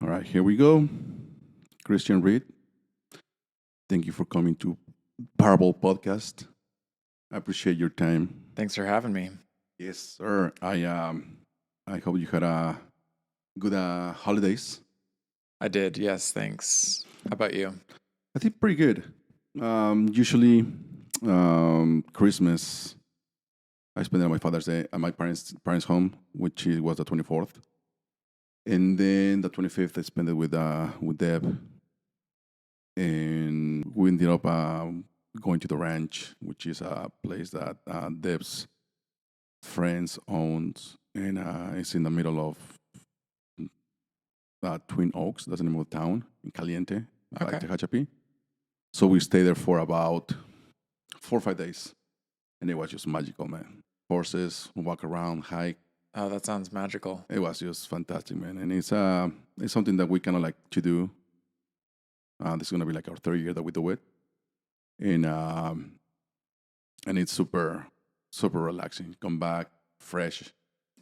All right, here we go. Christian Reid, thank you for coming to Parable Podcast. I appreciate your time. Thanks for having me. Yes, sir. I hope you had a good holidays. I did. Yes, thanks. How about you? I think pretty good. Usually, Christmas I spent it on my Father's Day at my parents' home, which was the 24th, and then the 25th I spent it with Deb, and we ended up going to the ranch, which is a place that Deb's friends owns, and it's in the middle of Twin Oaks. That's the name of the town in Caliente, like Okay. Tehachapi. So we stayed there for about 4 or 5 days, and it was just magical, man. Horses, walk around, hike. Oh, that sounds magical. It was just fantastic, man. And it's something that we kind of like to do. This is gonna be like our third year that we do it, and it's super relaxing. Come back fresh,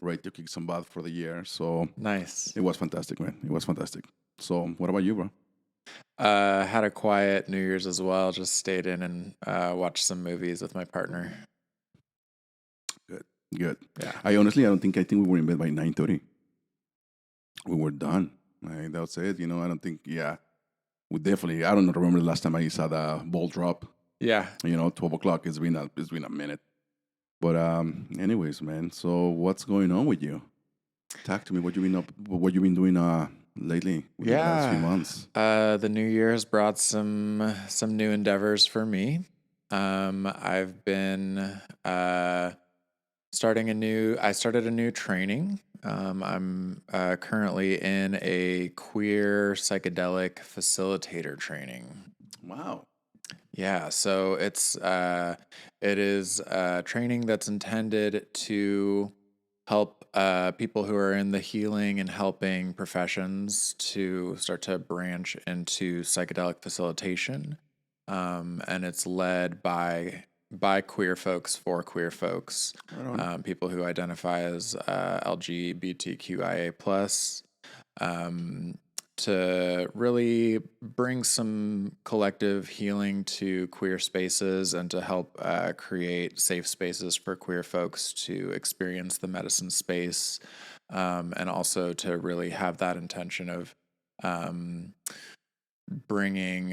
ready to kick some butt for the year. So Nice. it was fantastic, man. It was fantastic. So what about you, bro? Had a quiet New Year's as well. Just stayed in and watched some movies with my partner. Good. Yeah. I think we were in bed by 9:30. We were done. Like, that's it. I don't think. Yeah, we definitely. I don't remember the last time I saw the ball drop. Yeah. 12 o'clock. It's been a minute. But anyways, man. So what's going on with you? Talk to me. What you been doing lately? Within the last few months. The New Year's brought some new endeavors for me. I've been I started a new training. I'm currently in a queer psychedelic facilitator training. Wow. Yeah, so it is training that's intended to help people who are in the healing and helping professions to start to branch into psychedelic facilitation, and it's led by queer folks for queer folks, Right on. people who identify as LGBTQIA plus. To really bring some collective healing to queer spaces and to help create safe spaces for queer folks to experience the medicine space, and also to really have that intention of um, bringing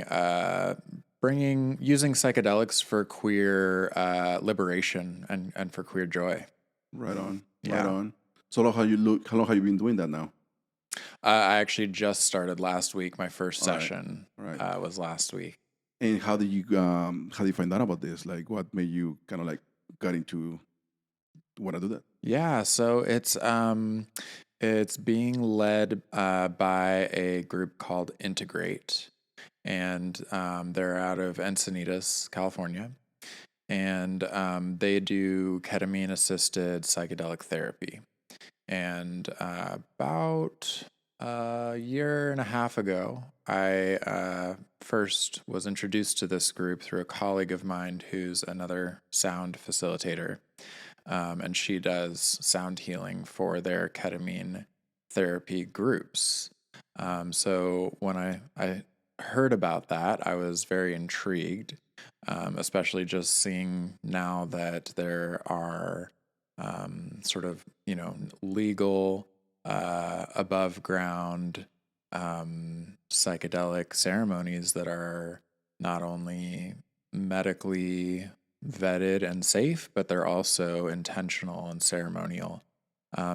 using psychedelics for queer liberation and for queer joy. Right on. Right Yeah. on. So how long have you been doing that now? I actually just started last week. My first All right. session All right. was last week. And how do you find out about this? Like, what made you kind of like got into want to do that? Yeah, so it's being led by a group called Integrate, and they're out of Encinitas, California, and they do ketamine assisted psychedelic therapy. And about a year and a half ago, I first was introduced to this group through a colleague of mine who's another sound facilitator. And she does sound healing for their ketamine therapy groups. So when I heard about that, I was very intrigued, especially just seeing now that there are sort of, legal, above ground psychedelic ceremonies that are not only medically vetted and safe, but they're also intentional and ceremonial.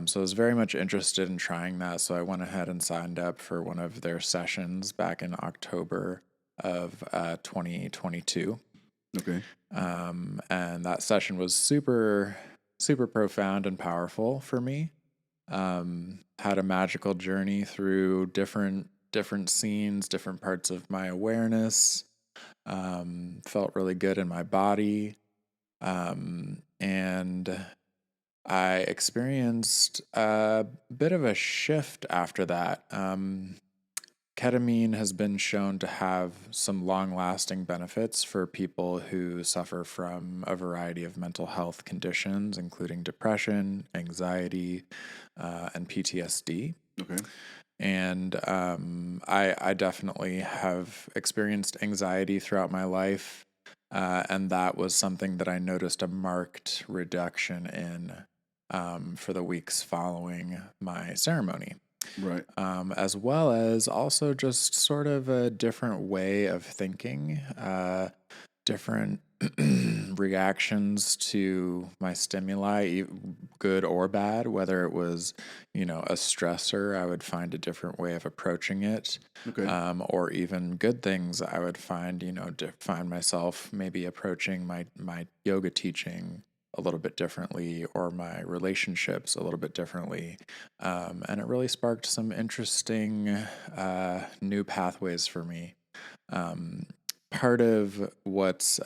So I was very much interested in trying that. So I went ahead and signed up for one of their sessions back in October of 2022. Okay. And that session was super, super profound and powerful for me. Had a magical journey through different scenes, different parts of my awareness. Felt really good in my body. And I experienced a bit of a shift after that. Ketamine has been shown to have some long lasting benefits for people who suffer from a variety of mental health conditions, including depression, anxiety, and PTSD. Okay. And I definitely have experienced anxiety throughout my life. And that was something that I noticed a marked reduction in for the weeks following my ceremony. Right. As well as also just sort of a different way of thinking, different reactions to my stimuli, good or bad, whether it was, a stressor, I would find a different way of approaching it. Okay. Or even good things, I would find, find myself maybe approaching my yoga teaching a little bit differently or my relationships a little bit differently. And it really sparked some interesting new pathways for me. Um, Part of what's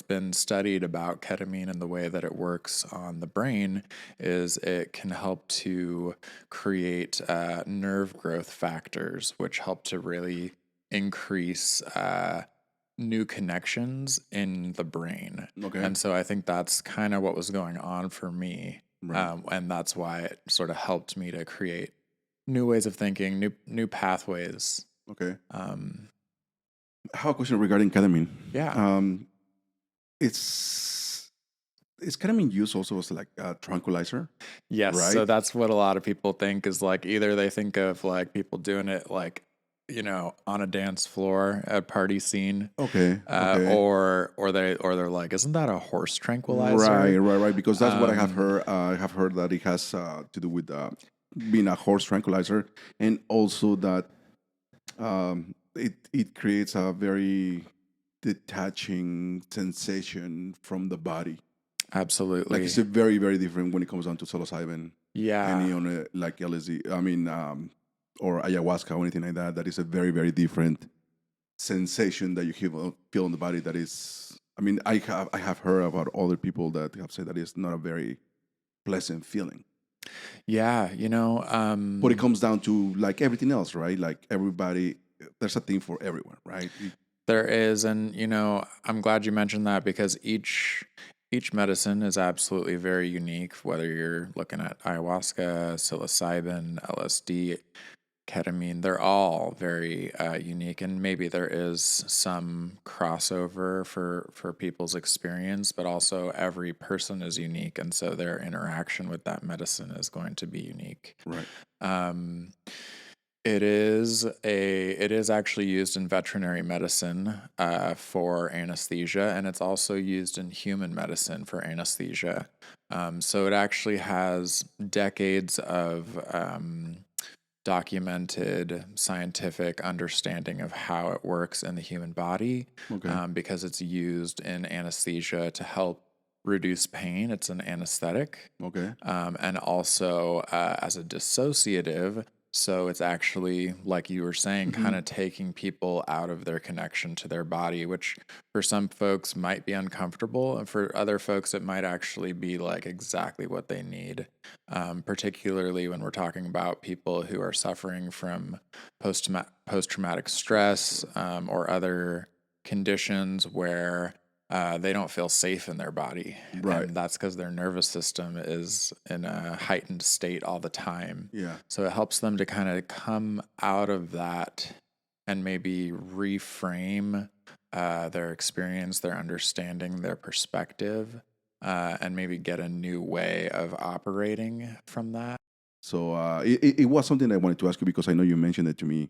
been studied about ketamine and the way that it works on the brain is it can help to create nerve growth factors, which help to really increase new connections in the brain. Okay. And so I think that's kind of what was going on for me. Right. And that's why it sort of helped me to create new ways of thinking, new pathways. Okay. Um, I have a question regarding ketamine. yeah. Um, it's is ketamine used also as like a tranquilizer, Yes. So right? that's what a lot of people think is like either they think of like people doing it like, on a dance floor at a party scene, Okay. Okay. or they're like, isn't that a horse Right. tranquilizer? Right. Right. Because that's what I have Um, heard. I have heard that it has to do with being a horse tranquilizer, and also that it creates a very detaching sensation from the body. Like it's Absolutely. a very different when it comes down to psilocybin, Yeah. any on like LSD. I mean, or ayahuasca or anything like that. That is a very different sensation that you feel in the body. That is, I mean, I have heard about other people that have said that it's not a very pleasant feeling. Yeah. But it comes down to like everything else, right? Like everybody, there's a thing for everyone, right? There is, and I'm glad you mentioned that because each medicine is absolutely very unique, whether you're looking at ayahuasca, psilocybin, LSD, ketamine, they're all very unique, and maybe there is some crossover for people's experience, but also every person is unique, and so their interaction with that medicine is going to be unique. Right. Um, it is actually used in veterinary medicine for anesthesia, and it's also used in human medicine for anesthesia. So it actually has decades of documented scientific understanding of how it works in the human body, Okay. because it's used in anesthesia to help reduce pain. It's an anesthetic, Okay. and also as a dissociative. So it's actually, like you were saying, kind Hmm. of taking people out of their connection to their body, which for some folks might be uncomfortable. And for other folks, it might actually be like exactly what they need, particularly when we're talking about people who are suffering from post-traumatic stress, or other conditions where they don't feel safe in their body. Right. And that's because their nervous system is in a heightened state all the time. Yeah. So it helps them to kind of come out of that and maybe reframe their experience, their understanding, their perspective, and maybe get a new way of operating from that. So it was something I wanted to ask you because I know you mentioned it to me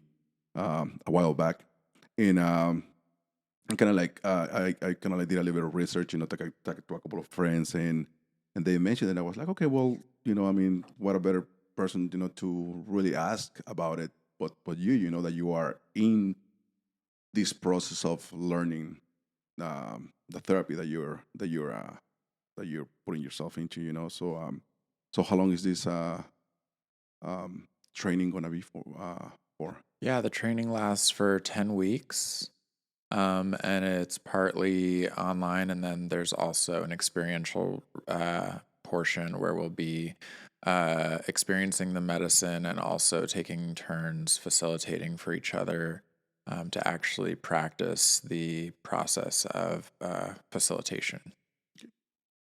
a while back, and I'm kind of like I kind of like did a little bit of research, talked to a couple of friends, and they mentioned it. I was like, okay, well, I mean, what a better person, to really ask about it, but you know that you are in this process of learning the therapy that you're putting yourself into, so how long is this training gonna be for? Yeah, the training lasts for 10 weeks. And it's partly online, and then there's also an experiential portion where we'll be experiencing the medicine and also taking turns facilitating for each other, to actually practice the process of facilitation.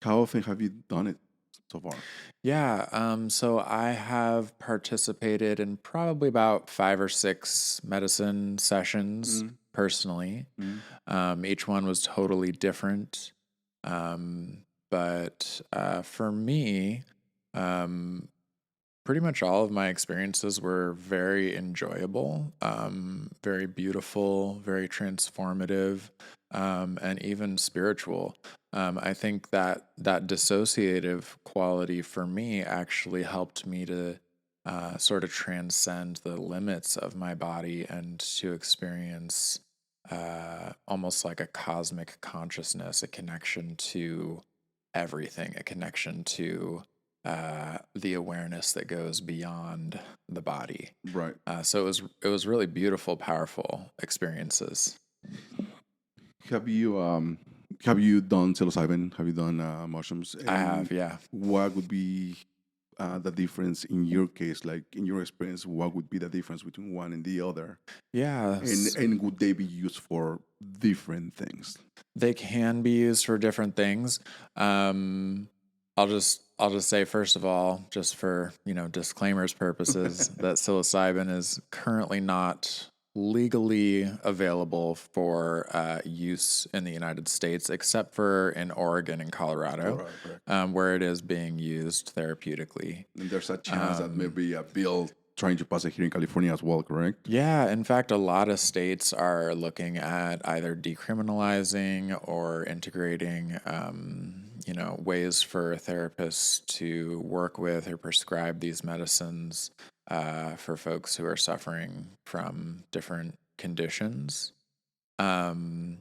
How often have you done it? so far? Yeah, so I have participated in probably about 5 or 6 medicine sessions Mm, personally. mm, Each one was totally different. But for me, um, pretty much all of my experiences were very enjoyable, very beautiful, very transformative, and even spiritual. I think that that dissociative quality for me actually helped me to sort of transcend the limits of my body and to experience almost like a cosmic consciousness, a connection to everything, a connection to the awareness that goes beyond the body. right. So it was really beautiful, powerful experiences. Have you done psilocybin? Have you done mushrooms? I And have, yeah. what would be the difference in your case? Like in your experience, what would be the difference between one and the other? And Yes, would they be used for different things? they can be used for different things. Um, I'll just say first of all, just for disclaimers purposes, that psilocybin is currently not legally available for use in the United States, except for in Oregon and Colorado, Colorado, correct. where it is being used therapeutically. And there's a chance that Um, maybe a bill trying to pass it here in California as well, correct? Yeah, in fact, a lot of states are looking at either decriminalizing or integrating, ways for therapists to work with or prescribe these medicines for folks who are suffering from different conditions. Um,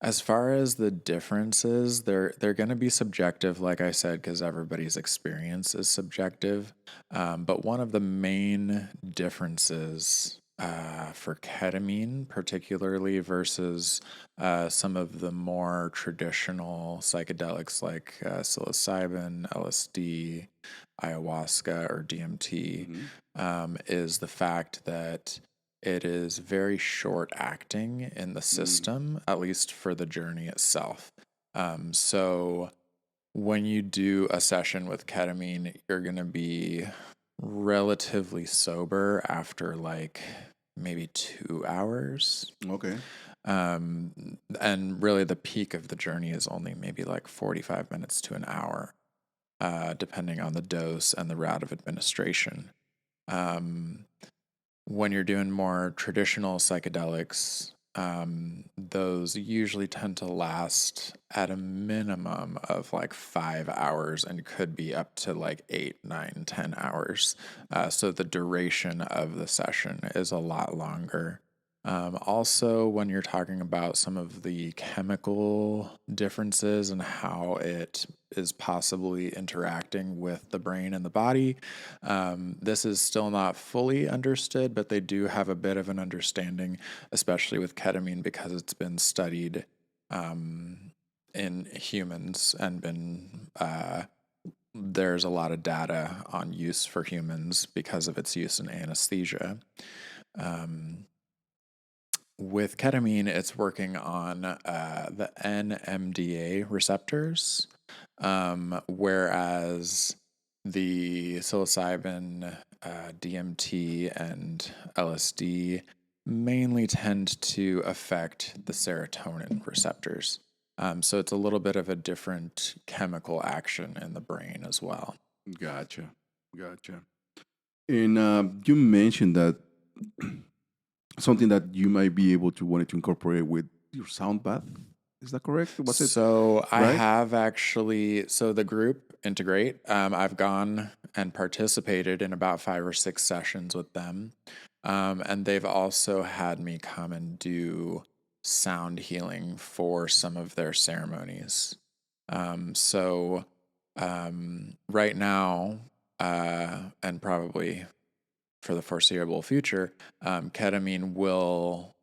as far as the differences, they're going to be subjective, like I said, because everybody's experience is subjective. But one of the main differences for ketamine, particularly versus some of the more traditional psychedelics like psilocybin, LSD, ayahuasca, or DMT, Hmm. is the fact that it is very short acting in the Mm, system, at least for the journey itself. So when you do a session with ketamine, you're going to be relatively sober after like maybe 2 hours. okay. And really, the peak of the journey is only maybe like 45 minutes to an hour, depending on the dose and the route of administration. Um, when you're doing more traditional psychedelics, those usually tend to last at a minimum of like 5 hours and could be up to like 8, 9, 10 hours. So the duration of the session is a lot longer. Also, when you're talking about some of the chemical differences and how it is possibly interacting with the brain and the body, this is still not fully understood, but they do have a bit of an understanding, especially with ketamine, because it's been studied in humans and been there's a lot of data on use for humans because of its use in anesthesia. Um, with ketamine, it's working on the NMDA receptors, whereas the psilocybin, DMT, and LSD mainly tend to affect the serotonin receptors. So it's a little bit of a different chemical action in the brain as well. Gotcha. Gotcha. And you mentioned that something that you might be able to wanted to incorporate with your sound bath. Is that correct? Was it So I right? have actually, so the group Integrate, I've gone and participated in about 5 or 6 sessions with them. And they've also had me come and do sound healing for some of their ceremonies. So right now, and probably for the foreseeable future, ketamine will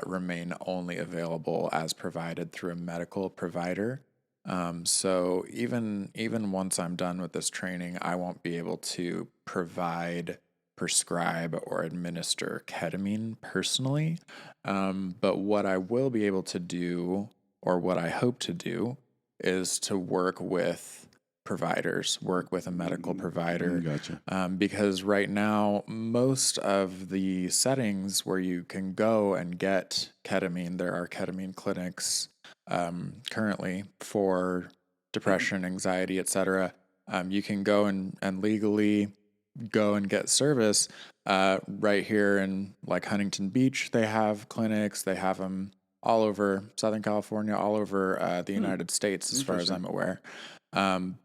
remain only available as provided through a medical provider. So even once I'm done with this training, I won't be able to provide, prescribe, or administer ketamine personally. But what I will be able to do, or what I hope to do, is to work with providers, work with a medical provider, Gotcha. because right now, most of the settings where you can go and get ketamine, there are ketamine clinics currently for depression, anxiety, etc. You can go and legally go and get service right here in like Huntington Beach. They have clinics. They have them all over Southern California, all over the United States, as far as Interesting. I'm aware.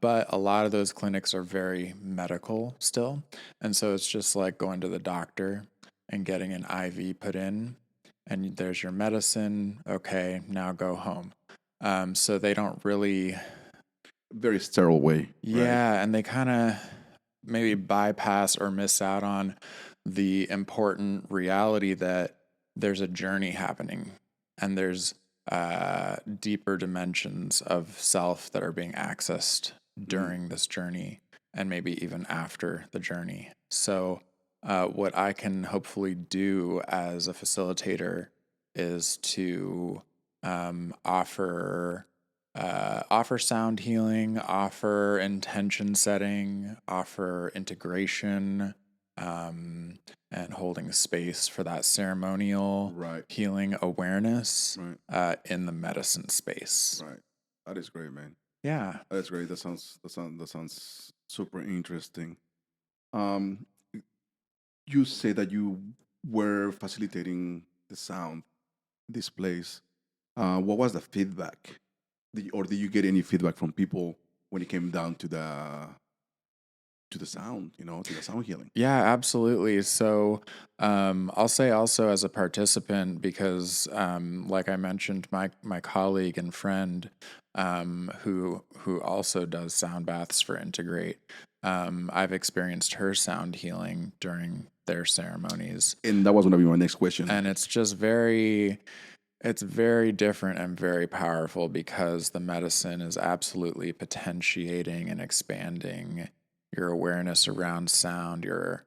But a lot of those clinics are very medical still. And so it's just like going to the doctor and getting an IV put in, and there's your medicine. Okay, now go home. So they don't really, Very sterile way, right? yeah, and they kind of maybe bypass or miss out on the important reality that there's a journey happening, and there's deeper dimensions of self that are being accessed during this journey and maybe even after the journey. So, what I can hopefully do as a facilitator is to offer sound healing, offer intention setting, offer integration, and holding space for that ceremonial Right. healing awareness Right. in the medicine space. Right. That is great, man. Yeah. That's great. That sounds super interesting. Um, you say that you were facilitating the sound this place. What was the feedback? Or did you get any feedback from people when it came down to the sound? To the sound healing. Yeah, absolutely. So I'll say also as a participant, because like I mentioned, my colleague and friend who also does sound baths for Integrate, I've experienced her sound healing during their ceremonies, And that was going to be my next question. and it's very different and very powerful, because the medicine is absolutely potentiating and expanding your awareness around sound. You're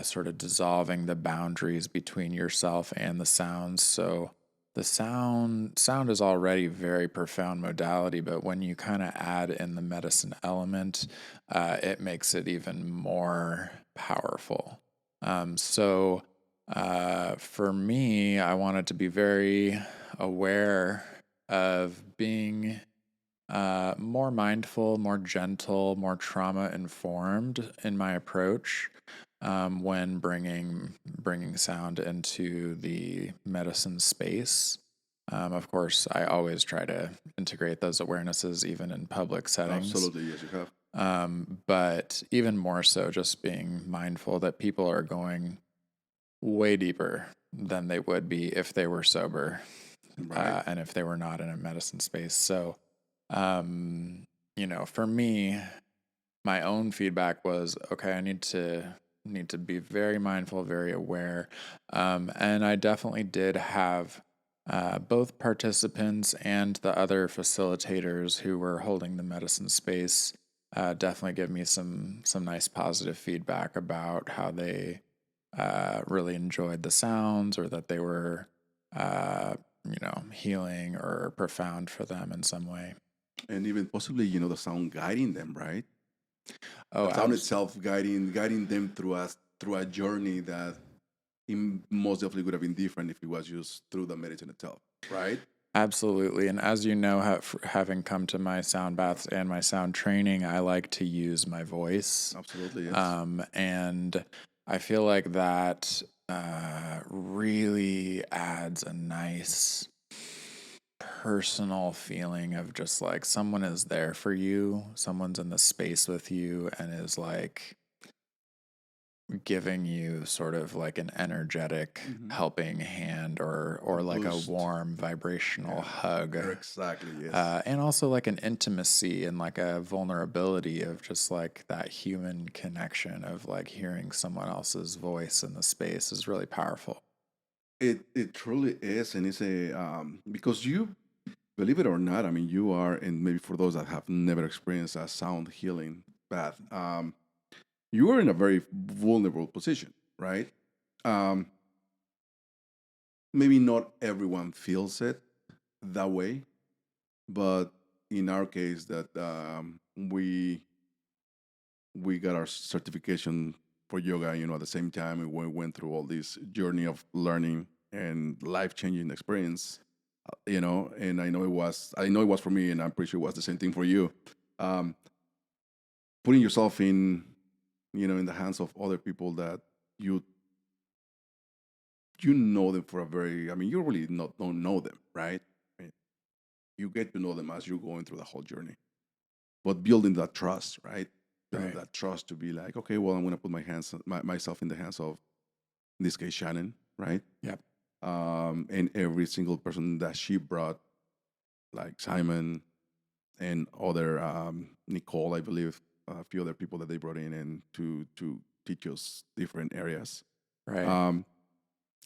sort of dissolving the boundaries between yourself and the sounds. So the sound is already very profound modality, but when you kind of add in the medicine element, it makes it even more powerful. For me, I wanted to be very aware of being more mindful, more gentle, more trauma informed in my approach when bringing sound into the medicine space. Of course, I always try to integrate those awarenesses even in public settings. Absolutely, yes, you have. But even more so, just being mindful that people are going way deeper than they would be if they were sober, Right. and if they were not in a medicine space. So, for me, my own feedback was, okay, I need to be very mindful, very aware, and I definitely did have both participants and the other facilitators who were holding the medicine space definitely give me some nice positive feedback about how they really enjoyed the sounds, or that they were, healing or profound for them in some way. And even possibly, the sound guiding them, right? Oh, The sound itself guiding them through a journey that most definitely would have been different if it was just through the medicine itself, right? absolutely. And as you know, having come to my sound baths and my sound training, I like to use my voice. Absolutely, yes. And I feel like that really adds a nice personal feeling of just like someone is there for you, someone's in the space with you, and is like giving you sort of like an energetic Hmm. helping hand, or like a Boost. warm vibrational Yeah. hug, Exactly, yes. and also like an intimacy and like a vulnerability of just like that human connection of like hearing someone else's voice in the space is really powerful. It truly is, and it's a because you believe it or not, I mean, you are, and maybe for those that have never experienced a sound healing path, you are in a very vulnerable position, right? Um, Maybe not everyone feels it that way, but in our case, that we we got our certification for yoga, at the same time, and we went through all this journey of learning and life changing experience, and I know it was for me, and I'm pretty sure it was the same thing for you. Um, Putting yourself in the hands of other people that you you know them for a very, I mean, you really not don't know them, right? I mean, you get to know them as you're going through the whole journey, but building that trust, right? Building Right. that trust to be like, okay, well, I'm going to put myself in the hands of, in this case, Shannon, right? Yep. And every single person that she brought, like Simon and other, Nicole, I believe, a few other people that they brought in and to teach us different areas. Right. Um,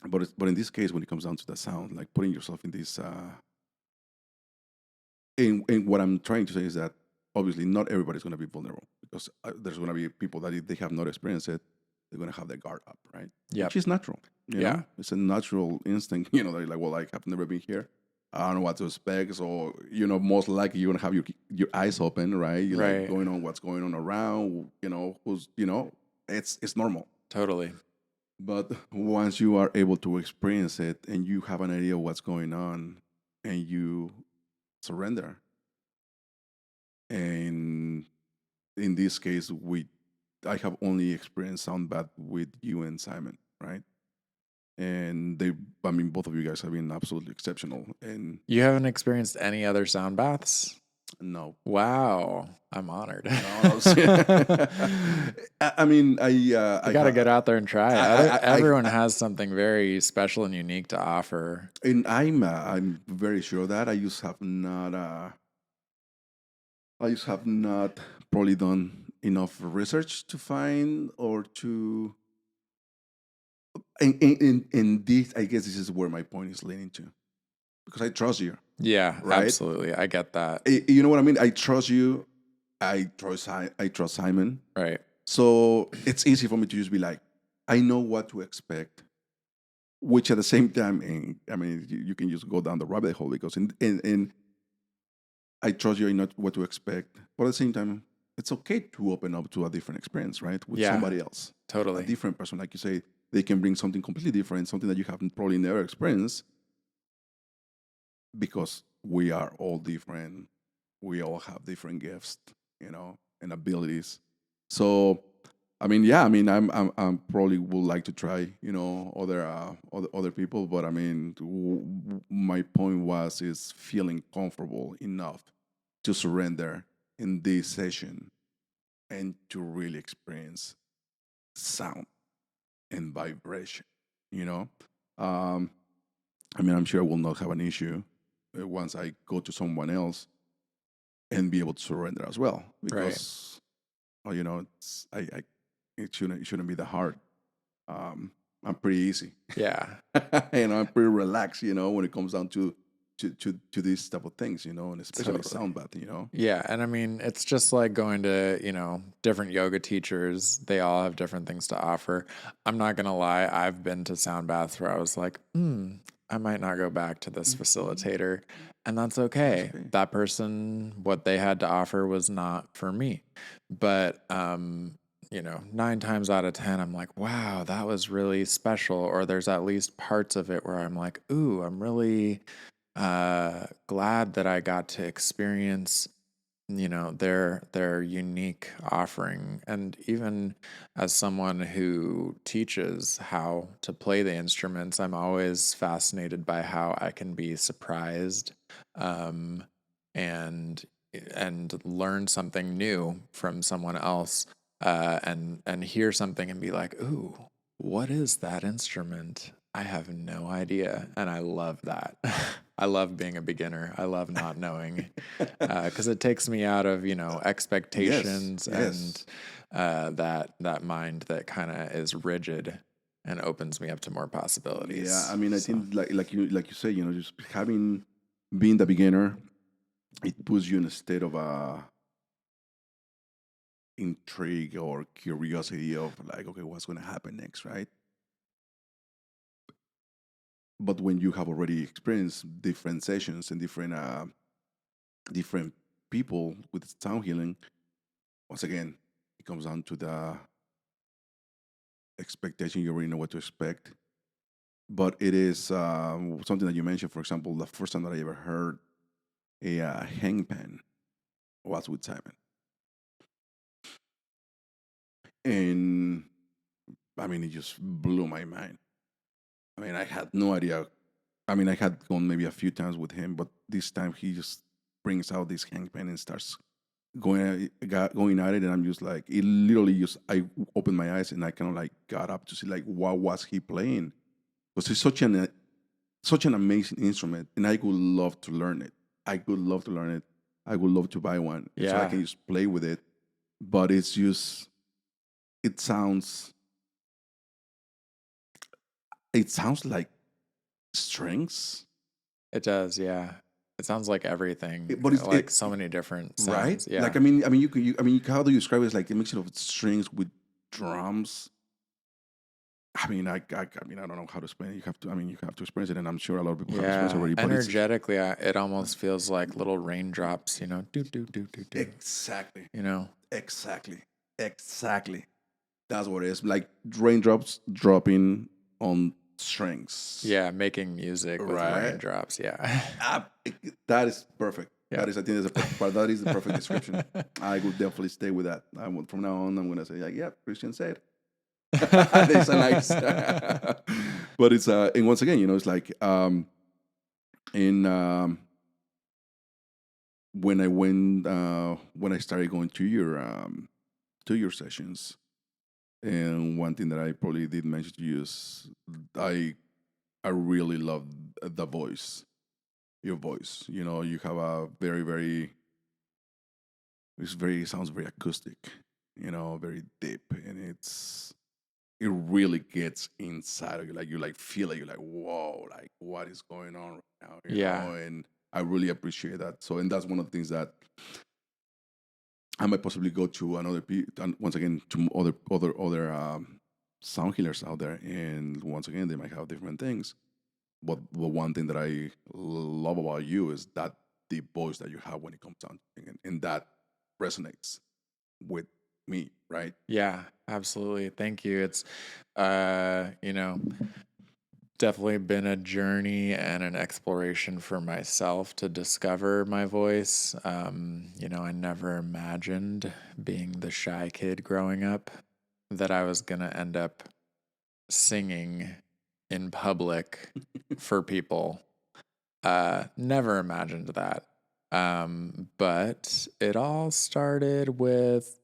but in this case, when it comes down to the sound, like putting yourself in this, and what I'm trying to say is that obviously not everybody's going to be vulnerable, because there's going to be people that if they have not experienced it, they're going to have their guard up, right? Yep. Which is natural, Yeah. It's a natural instinct, they're like, well, I've never been here. I don't know what to expect. So, most likely you're going to have your eyes open, right? You're like Right. going on what's going on around, it's normal. Totally. But once you are able to experience it and you have an idea of what's going on and you surrender, and in this case, I have only experienced sound bath with you and Simon, right? And I mean, both of you guys have been absolutely exceptional. And You haven't experienced any other sound baths? no, Wow. I'm honored. no, I mean, You got to get out there and try it. Everyone has something very special and unique to offer. and I'm very sure of that I just have not probably done enough research to find or to. In this, I guess this is where my point is leading to, because I trust you, Yeah, right? absolutely. I get that. You know what I mean? I trust you. I trust Simon. Right. So it's easy for me to just be like, I know what to expect. Which at the same time, I mean, you can just go down the rabbit hole, because in I trust you. I know what to expect, but at the same time, it's okay to open up to a different experience, right? With Yeah, somebody else, a totally. different person, like you say, they can bring something completely different, something that you haven't probably never experienced, because we are all different. We all have different gifts, and abilities. So, I mean, yeah, I mean, I'm probably would like to try, other people, but I mean, my point was is feeling comfortable enough to surrender in this session and to really experience sound and vibration. You know, um, I mean, I'm sure I will not have an issue once I go to someone else and be able to surrender as well, Right. because it shouldn't be that hard. Um, I'm pretty easy, Yeah. and I'm pretty relaxed. When it comes down to these type of things, and especially Totally. sound bath. Yeah, and I mean, it's just like going to, different yoga teachers. They all have different things to offer. I'm not gonna lie, I've been to sound baths where I was like, I might not go back to this Mhm. facilitator, and that's That's okay. okay. That person, what they had to offer was not for me. But 9 times out of 10, I'm like, wow, that was really special. Or there's at least parts of it where I'm like, ooh, I'm really glad that I got to experience their unique offering. And even as someone who teaches how to play the instruments, I'm always fascinated by how I can be surprised, um, and learn something new from someone else, and hear something and be like, ooh, what is that instrument? I have no idea, and I love that. I love being a beginner. I love not knowing, because it takes me out of Yes, expectations, and yes. that mind that kind of is rigid, and opens me up to more Yeah, I possibilities. mean, I So think like you say, just having being the beginner, it puts you in a state of intrigue or curiosity of like, okay, what's going to happen next, right? But when you have already experienced different sessions and different people with sound healing, once again, it comes down to the expectation. You already know what to expect. But it is something that you mentioned. For example, the first time that I ever heard a hangpan was with Simon, and I mean, it just blew my mind. I mean, I had no idea. I mean, I had gone maybe a few times with him, but this time he just brings out this hangpan and starts going at it, and I'm just like, it literally just I opened my eyes and I kind of like got up to see like what was he playing, because it's such an amazing instrument, and I would love to learn it. I would love to learn it. I would love to buy one so I Yeah, can just play with it. But it's just it sounds it sounds like strings, it does. Yeah. It sounds like everything, but it's like it so many different right. sounds. Like Yeah. I mean, how do you describe it? It's like a mixture of strings with drums. I mean, I don't know how to explain it. You have to. I mean, you have to experience it, and I'm sure a lot of people have experienced it Yeah. already. But it's Energetically, it almost feels like little raindrops, do, do, do, do, do, exactly, you know? exactly, exactly. That's what it is. Like raindrops dropping on strings. Yeah. Making music with Right. raindrops. Yeah. That is perfect. Yeah. That is, I think, that's the perfect part. That is the perfect description. I would definitely stay with that. From now on, I'm gonna say, like, yeah, Christian said. It's a nice, but it's and once again, it's like in when I started going to your sessions, and one thing that I probably did mention to you is I I really love the voice, your voice. You have a it sounds very acoustic, very deep, and it really gets inside of you. Like you like feel it. You're like, whoa, like what is going on right now? Yeah. And I really appreciate that. So, and that's one of the things that I might possibly go to once again to other sound healers out there, and once again they might have different things. But the one thing that I love about you is that the voice that you have when it comes down to singing, and that resonates with me, right? Yeah. Absolutely. Thank you. It's, you know, definitely been a journey and an exploration for myself to discover my voice. I never imagined being the shy kid growing up that I was going to end up singing in public for people. Never imagined that. But it all started with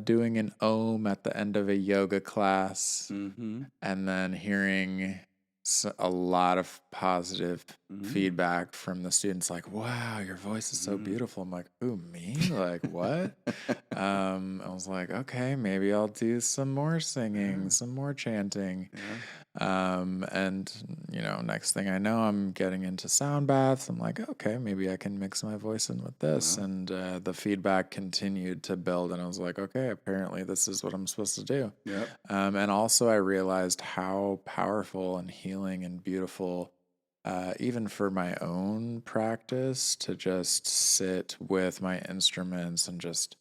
doing an ohm at the end of a yoga class Mm-hmm. and then hearing a lot of positive Mm-hmm. feedback from the students like, wow, your voice is so Mm-hmm. beautiful. I'm like, ooh, me? Like, what? I was like, okay, maybe I'll do some more singing, Yeah. some more chanting. Yeah. And next thing I know, I'm getting into sound baths. I'm like, okay, maybe I can mix my voice in with this. Yeah. And the feedback continued to build. And I was like, okay, apparently this is what I'm supposed to do. Yeah. And also, I realized how powerful and healing and beautiful, even for my own practice, to just sit with my instruments and just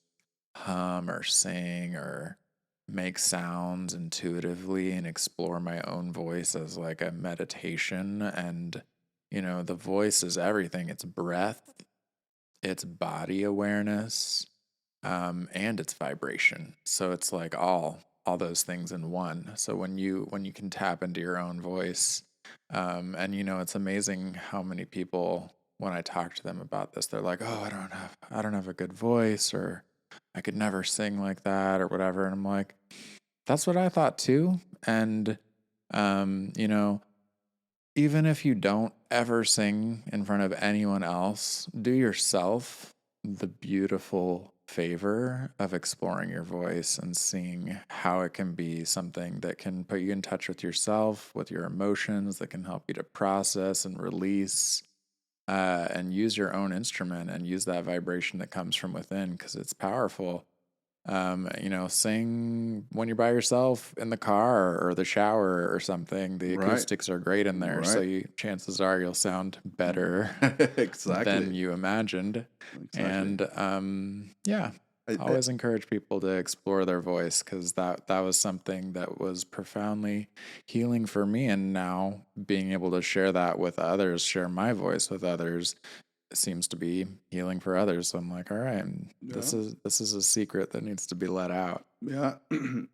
hum or sing or make sounds intuitively and explore my own voice as like a meditation. And, the voice is everything. It's breath, it's body awareness, and it's vibration. So it's like all those things in one. So when you can tap into your own voice, and it's amazing how many people, when I talk to them about this, they're like, "Oh, I don't have a good voice, or I could never sing like that, or whatever." And I'm like, that's what I thought too. And um, you know, even if you don't ever sing in front of anyone else, do yourself the beautiful favor of exploring your voice and seeing how it can be something that can put you in touch with yourself, with your emotions, that can help you to process and release, and use your own instrument and use that vibration that comes from within because it's powerful. Sing when you're by yourself in the car or the shower or something. The Right. acoustics are great in there, so Right. chances are you'll sound better than Exactly. you imagined. Exactly. And yeah, I always encourage people to explore their voice, because that was something that was profoundly healing for me. And now being able to share that with others, share my voice with others, seems to be healing for others. So I'm like, all right, yeah, this is a secret that needs to be let out. yeah. And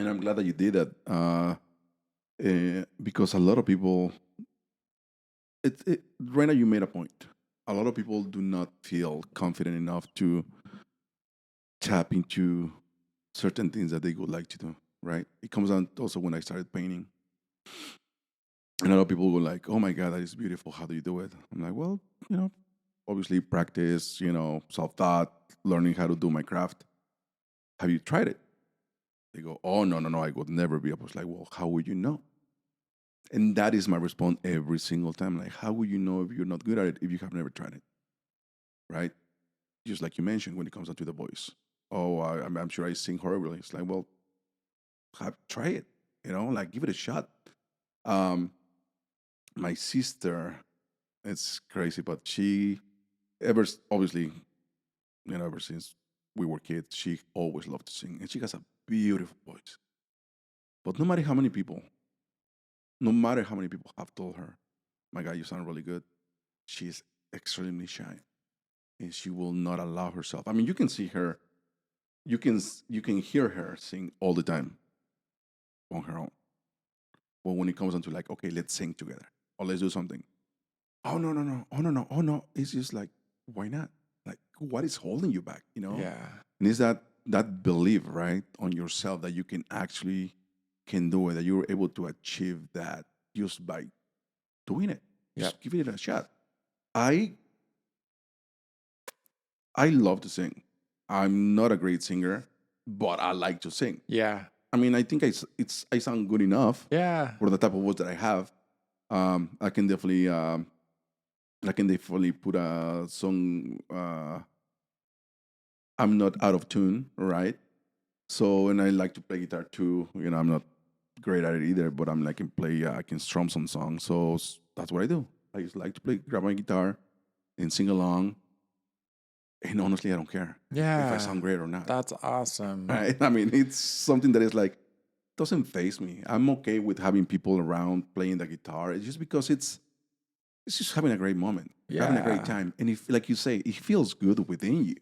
I'm glad that you did that because a lot of people, right now you made a point. A lot of people do not feel confident enough to tap into certain things that they would like to do, right? It comes down also when I started painting. And a lot of people were like, oh my God, that is beautiful. How do you do it? I'm like, well, obviously practice, self taught, learning how to do my craft. Have you tried it? They go, oh, no, no, no, I would never be. I was like, well, how would you know? And that is my response every single time. Like, how would you know if you're not good at it if you have never tried it? Right? Just like you mentioned when it comes down to the voice. Oh, I'm sure I sing horribly. It's like, well, try it. Like give it a shot. Um, my sister, it's crazy, but she obviously, ever since we were kids, she always loved to sing, and she has a beautiful voice. But no matter how many people have told her, "My God, you sound really good," she's extremely shy, and she will not allow herself. I mean, you can see her, you can hear her sing all the time on her own. But when it comes down to like, okay, let's sing together or let's do something. Oh no, no, no, oh no, no, oh no. It's just like, why not? Like, what is holding you back? Yeah. And it's that belief, right, on yourself that you can do it, that you're able to achieve that just by doing it, Yep. just giving it a shot. I I love to sing. I'm not a great singer, but I like to sing. Yeah. I mean, I think I sound good enough Yeah. for the type of voice that I have. I can definitely put a song. I'm not out of tune, right? So, and I like to play guitar too. I'm not great at it either, but I'm like can play. I can strum some songs. So that's what I do. I just like to grab my guitar, and sing along. And honestly, I don't care if I Yeah. sound great or not. That's awesome. Right? I mean, it's something that is like doesn't phase me. I'm okay with having people around playing the guitar. It's just because it's just having a great moment, having a great Yeah. time, and if, like you say, it feels good within you.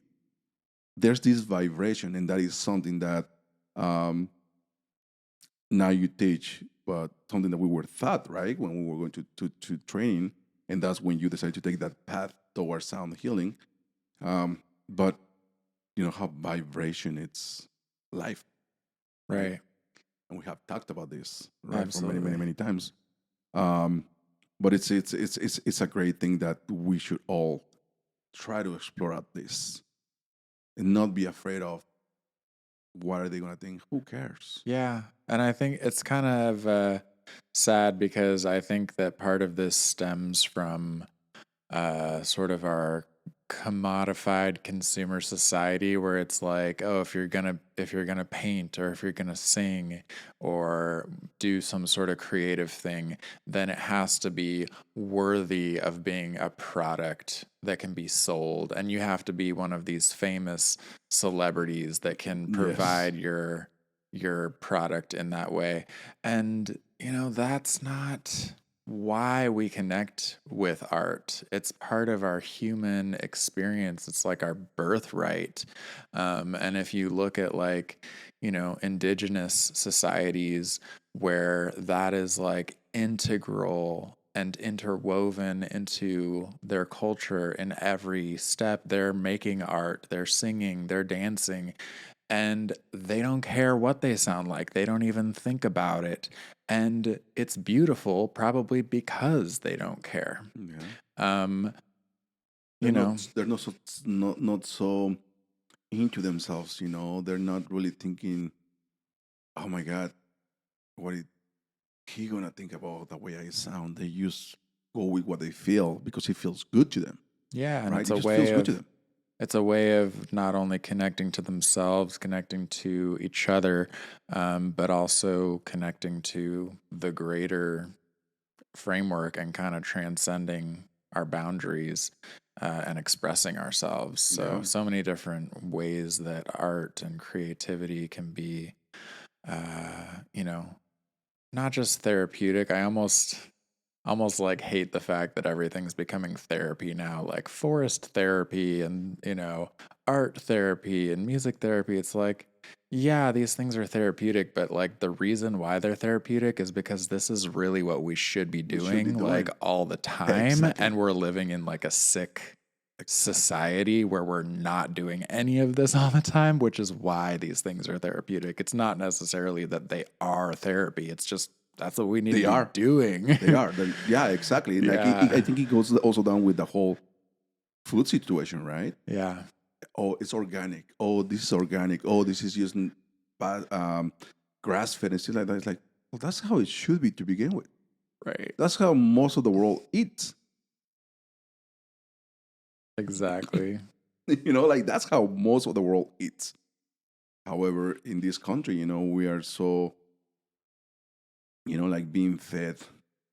There's this vibration, and that is something that um, now you teach, but something that we were taught, right, when we were going to training, and that's when you decide to take that path towards sound healing. But how vibration it's life, right? Right. And we have talked about this, right, for many, many, Absolutely. many times. Um, but it's a great thing that we should all try to explore at least, and not be afraid of what are they gonna think. Who cares? Yeah. And I think it's kind of sad, because I think that part of this stems from sort of our commodified consumer society, where it's like, oh, if you're gonna paint, or if you're gonna sing, or do some sort of creative thing, then it has to be worthy of being a product that can be sold, and you have to be one of these famous celebrities that can Yes. provide your product in that way. And that's not why we connect with art. It's part of our human experience. It's like our birthright. And if you look at, like, indigenous societies, where that is like integral and interwoven into their culture in every step, they're making art, they're singing, they're dancing, and they don't care what they sound like. They don't even think about it. And it's beautiful, probably because they don't care. Yeah. Um, They're you know, not. They're not so into themselves. They're not really thinking. Oh my God, what is he gonna think about the way I sound? They just go with what they feel because it feels good to them, yeah, and right? It just feels good to them. it's a way of not only connecting to themselves, connecting to each other, but also connecting to the greater framework, and kind of transcending our boundaries. and expressing ourselves. Yeah. So many different ways that art and creativity can be, you know, not just therapeutic. I almost like hate the fact that everything's becoming therapy now, like forest therapy and, art therapy and music therapy. It's like, yeah, these things are therapeutic, but like the reason why they're therapeutic is because this is really what we should be We should be doing like doing. all the time. Exactly. And we're living in like a sick Exactly. society where we're not doing any of this all the time, which is why these things are therapeutic. It's not necessarily that they are therapy. It's just that's what we need to They be are. doing. They are. Yeah, exactly. Like I Yeah. think it goes also down with the whole food situation, right? Yeah. Oh, it's organic. Oh, this is organic. Oh, this is using grass fed and stuff like that. It's like, well, that's how it should be to begin with. Right. That's how most of the world eats. Exactly. Like that's how most of the world eats. However, in this country, we are so, like being fed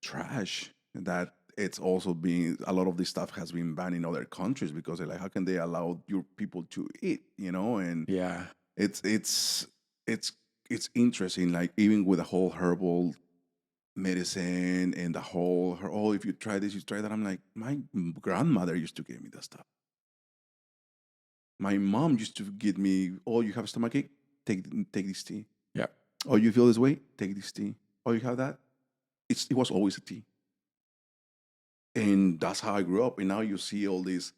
trash that it's also being a lot of this stuff has been banned in other countries because they're like, how can they allow your people to eat? And Yeah. it's it's it's interesting, like even with the whole herbal medicine and the whole oh, if you try this, you try that. I'm like, my grandmother used to give me that stuff. My mom used to give me, oh, you have stomachache, take this tea. Yeah. Oh, you feel this way, take this tea. Oh, you have that, it was always a tea. And that's how I grew up. And now you see all these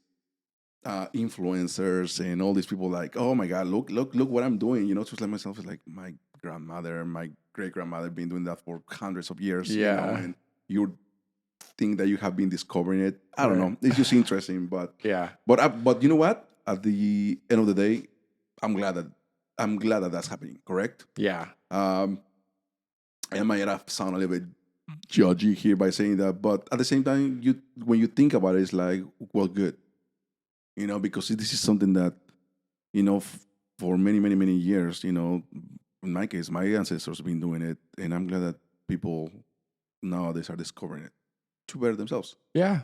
influencers and all these people like, oh my god, look what I'm doing. Just like myself is like my grandmother, my great grandmother been doing that for hundreds of years. Yeah. And you think that you have been discovering it. I don't Right. know. It's just interesting, but Yeah. but you know what? At the end of the day, I'm glad that that's happening. Correct. Yeah. Um, I might have sound a little bit judgy here by saying that, but at the same time, when you think about it, it's like, well, good, because this is something that for many, many, many years, in my case, my ancestors have been doing it, and I'm glad that people nowadays are discovering it to better themselves. Yeah.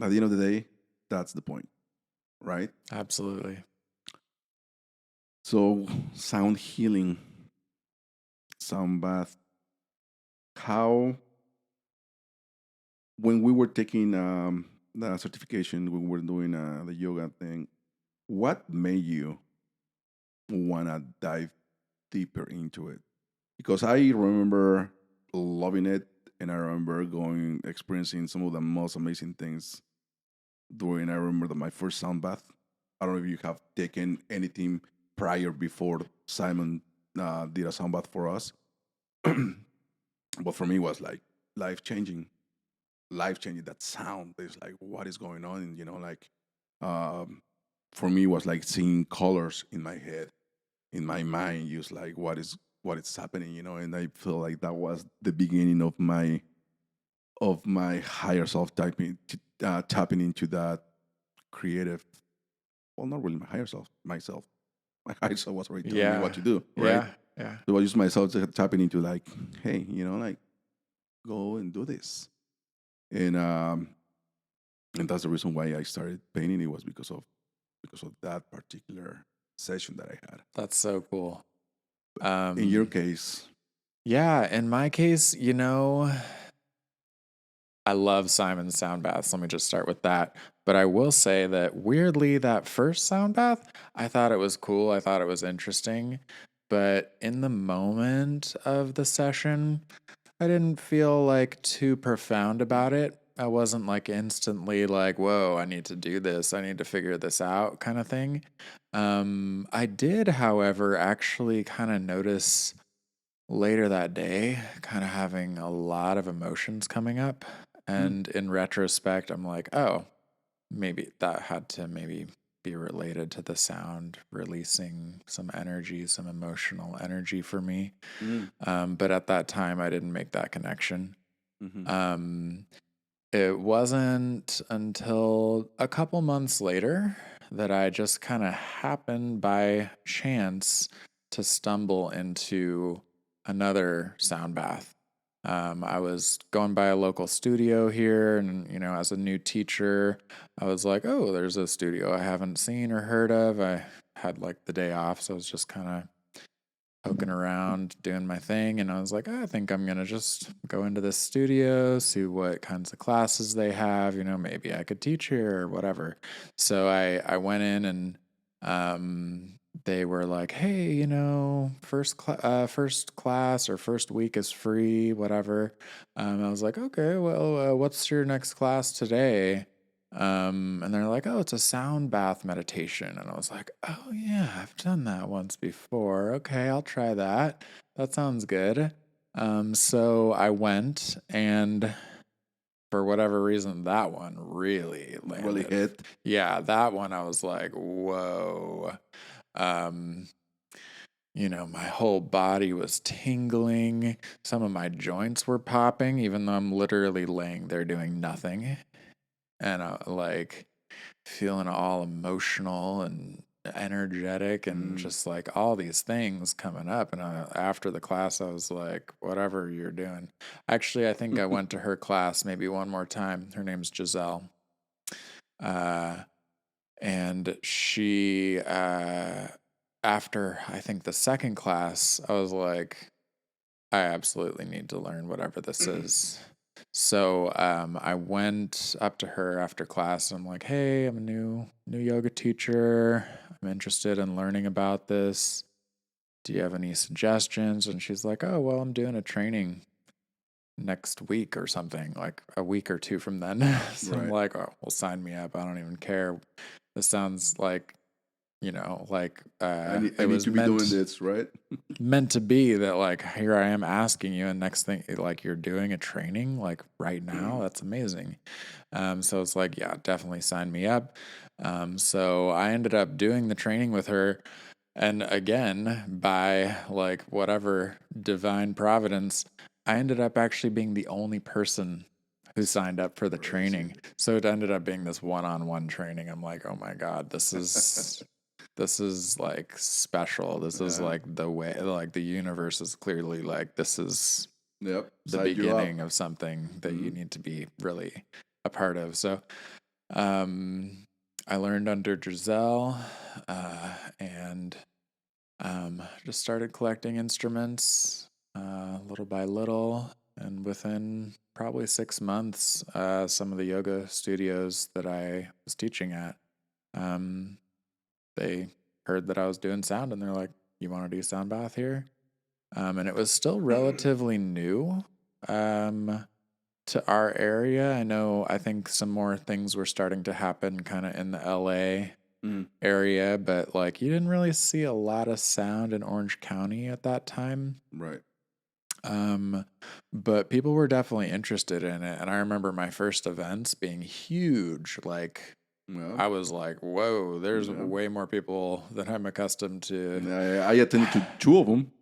At the end of the day, that's the point, right? Absolutely. So, sound healing, sound bath. How, when we were taking the certification, when we were doing the yoga thing, what made you want to dive deeper into it? Because I remember loving it, and I remember experiencing some of the most amazing things during. I remember my first sound bath. I don't know if you have taken anything prior before Simon did a sound bath for us, but for me it was like life changing, life changing. That sound is like, what is going on? And like, um, for me it was like seeing colors in my head, in my mind, just like what is happening, and I feel like that was the beginning of my higher self tapping into that creative. Well, not really my higher self, myself. My higher self was already telling me what Yeah. to do, right? Yeah. Yeah. So I was just myself tapping into like, hey, like, go and do this, and that's the reason why I started painting. It was because of that particular session that I had. That's so cool. In your case, Yeah, in my case, I love Simon's sound baths. Let me just start with that. But I will say that weirdly, that first sound bath, I thought it was cool. I thought it was interesting. But in the moment of the session, I didn't feel like too profound about it. I wasn't like instantly like, whoa, I need to do this. I need to figure this out kind of thing. I did, however, actually kind of notice later that day, kind of having a lot of emotions coming up. mm, And in retrospect, I'm like, oh, maybe that had to maybe be related to the sound releasing some energy, some emotional energy for me. mm, But at that time, I didn't make that connection. mm-hmm, Um, it wasn't until a couple months later that I just kind of happened by chance to stumble into another sound bath. I was going by a local studio here, and as a new teacher, I was like, "Oh, there's a studio I haven't seen or heard of." I had like the day off, so I was just kind of poking around, doing my thing, and I was like, I think I'm gonna just go into this studio, see what kinds of classes they have. Maybe I could teach here or whatever. So I went in and they were like, hey, first class or first week is free, whatever. I was like, okay, well, what's your next class today? And they're like, oh, it's a sound bath meditation. And I was like, oh, yeah, I've done that once before. Okay, I'll try that. That sounds good. So I went, and for whatever reason, that one really Really landed. hit. Yeah, that one I was like, whoa. Um, my whole body was tingling. Some of my joints were popping, even though I'm literally laying there doing nothing. And like feeling all emotional and energetic and Mm. just like all these things coming up. And after the class, I was like, whatever you're doing. Actually, I think I went to her class maybe one more time. Her name's Giselle. Uh, and she, after I think the second class, I was like, I absolutely need to learn whatever this is. So I went up to her after class and I'm like, "Hey, I'm a new yoga teacher. I'm interested in learning about this. Do you have any suggestions?" And she's like, "Oh, well, I'm doing a training next week or something, like a week or two from then." So I'm Right. like, "Oh, well, sign me up. I don't even care. This sounds like, like I it need was to be doing meant this, right? meant to be that like here I am asking you, and next thing like you're doing a training like right now. That's amazing. So it's like, yeah, definitely sign me up. So I ended up doing the training with her, and again, by like whatever divine providence, I ended up actually being the only person who signed up for the Crazy. training. So it ended up being this one-on-one training. I'm like, oh my God, this is like special. This is Yeah. like the way, like the universe is clearly like, this is Yep. the Size you up. beginning of something that you Mm. need to be really a part of. So, um, I learned under Giselle, and just started collecting instruments little by little. And within probably 6 months, some of the yoga studios that I was teaching at, um, they heard that I was doing sound and they're like, "You want to do sound bath here?" And it was still relatively new to our area. I think some more things were starting to happen kind of in the LA Mm. area, but like you didn't really see a lot of sound in Orange County at that time. Right. Um, but people were definitely interested in it. And I remember my first events being huge. Like, Yeah. I was like, whoa, there's Yeah. way more people than I'm accustomed to. I attended to two of them.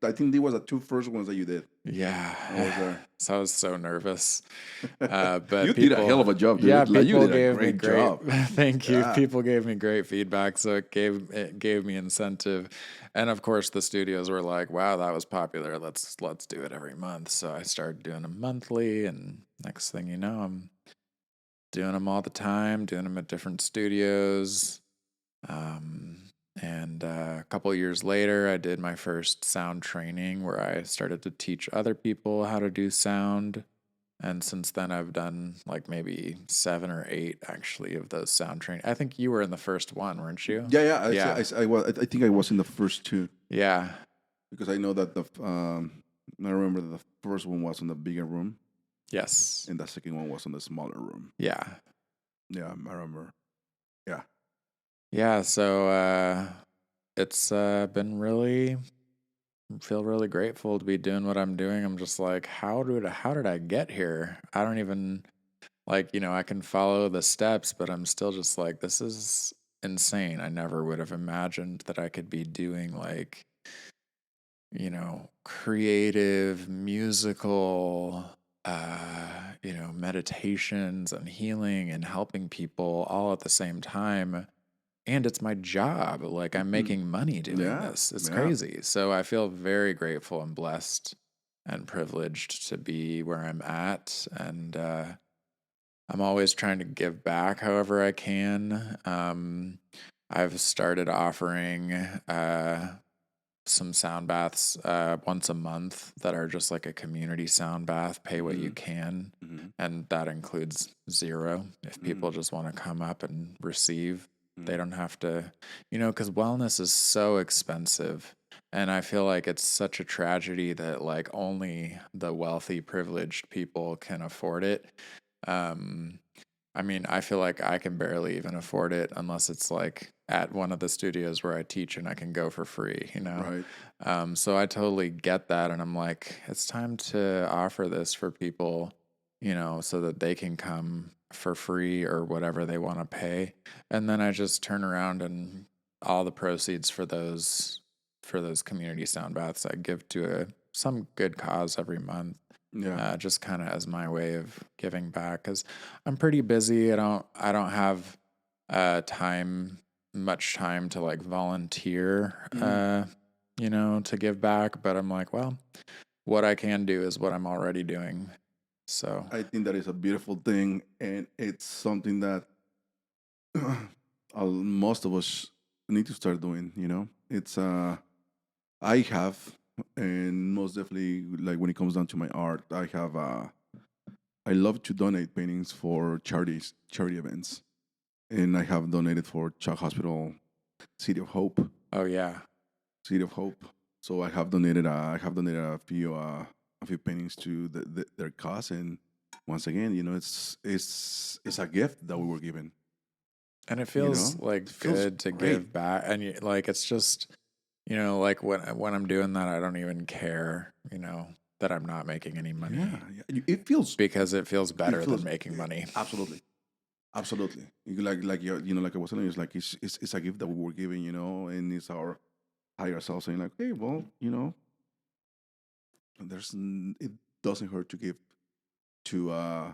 I think they was the two first ones that you did. Yeah. I was there. So I was so nervous. You But did a people, hell of a job, yeah, dude. Like you people did a gave me great great, job. thank you. Yeah. People gave me great feedback. So it gave me incentive. And of course the studios were like, wow, that was popular. Let's do it every month. So I started doing them monthly, and next thing you know, I'm doing them all the time, doing them at different studios. Um, and a couple of years later, I did my first sound training where I started to teach other people how to do sound. And since then, I've done like maybe 7 or 8 actually of those sound training. I think you were in the first one, weren't you? Yeah, yeah. Yeah. I was. I think I was in the first two Yeah. because I know that I remember that the first one was in the bigger room Yes. and the second one was in the smaller room. Yeah. Yeah, I remember. Yeah. Yeah. So it's been really feel really grateful to be doing what I'm doing. I'm just like, how did I get here? I don't even like, I can follow the steps, but I'm still just like, this is insane. I never would have imagined that I could be doing like, creative, musical, meditations and healing and helping people all at the same time. And it's my job. Like I'm Mhm. making money doing Yeah. this. It's Yeah. crazy. So I feel very grateful and blessed and privileged to be where I'm at. And I'm always trying to give back however I can. I've started offering some sound baths once a month that are just like a community sound bath, pay what you Mm-hmm. can. Mm-hmm. And that includes zero. If Mm-hmm. people just want to come up and receive, they Mm-hmm. don't have to, because wellness is so expensive. And I feel like it's such a tragedy that like only the wealthy, privileged people can afford it. Um, I mean, I feel like I can barely even afford it unless it's like at one of the studios where I teach and I can go for free. Right. So I totally get that. And I'm like, it's time to offer this for people, so that they can come for free or whatever they want to pay. And then I just turn around and all the proceeds for those community sound baths I give to some good cause every month, Yeah. just kind of as my way of giving back. Because I'm pretty busy. I don't have much time to like volunteer, Mm. to give back. But I'm like, well, what I can do is what I'm already doing. So I think that is a beautiful thing, and it's something that most of us need to start doing. It's I have, and most definitely, like when it comes down to my art, I have. I love to donate paintings for charity events, and I have donated for Child Hospital, City of Hope, oh yeah. City of Hope. So I have donated a few paintings to their cause, and once again, it's a gift that we were given. And it You feels know, like it feels good to great. give back. And like it's just, like when I'm doing that, I don't even care, that I'm not making any Yeah, money yeah. It feels because it feels it better than feels making money. absolutely, absolutely. Like I was saying, it's like it's a gift that we were given, and it's our higher self saying like, hey, well, it doesn't hurt to give to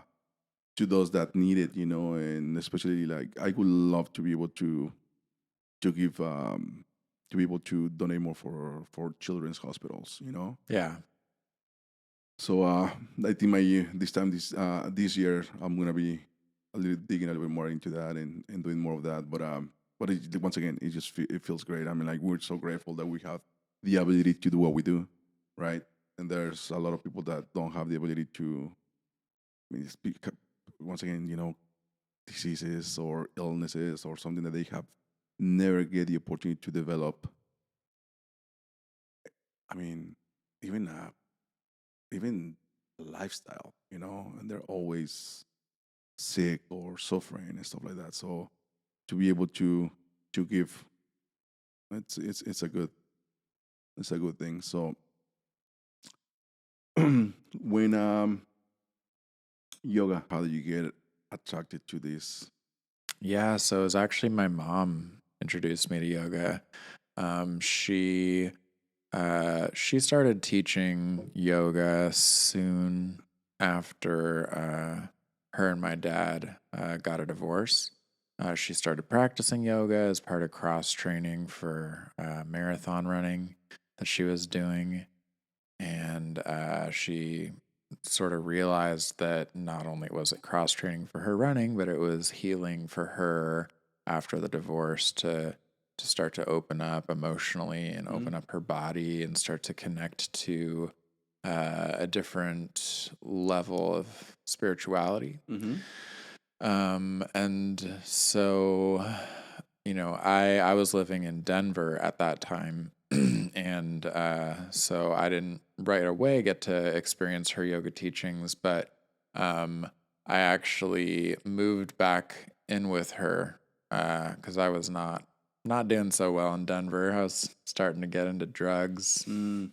to those that need it, and especially like I would love to be able to give to be able to donate more for children's hospitals. Yeah. So I think this year I'm gonna be digging a little bit more into that and doing more of that. But once again, it feels great. I mean, like we're so grateful that we have the ability to do what we do, right? And there's a lot of people that don't have the ability to. I mean, once again, diseases or illnesses or something that they have never get the opportunity to develop. I mean, even even lifestyle, and they're always sick or suffering and stuff like that. So to be able to give, it's a good thing. So when yoga, how do you get attracted to this? Yeah. So it was actually my mom introduced me to yoga. She started teaching yoga soon after her and my dad got a divorce. She started practicing yoga as part of cross training for marathon running that she was doing. And she sort of realized that not only was it cross training for her running, but it was healing for her after the divorce to start to open up emotionally and Mm-hmm. open up her body and start to connect to a different level of spirituality. Mm-hmm. And so, I was living in Denver at that time. And so I didn't right away get to experience her yoga teachings, but um, I actually moved back in with her because I was not doing so well in Denver. I was starting to get into drugs, Mm.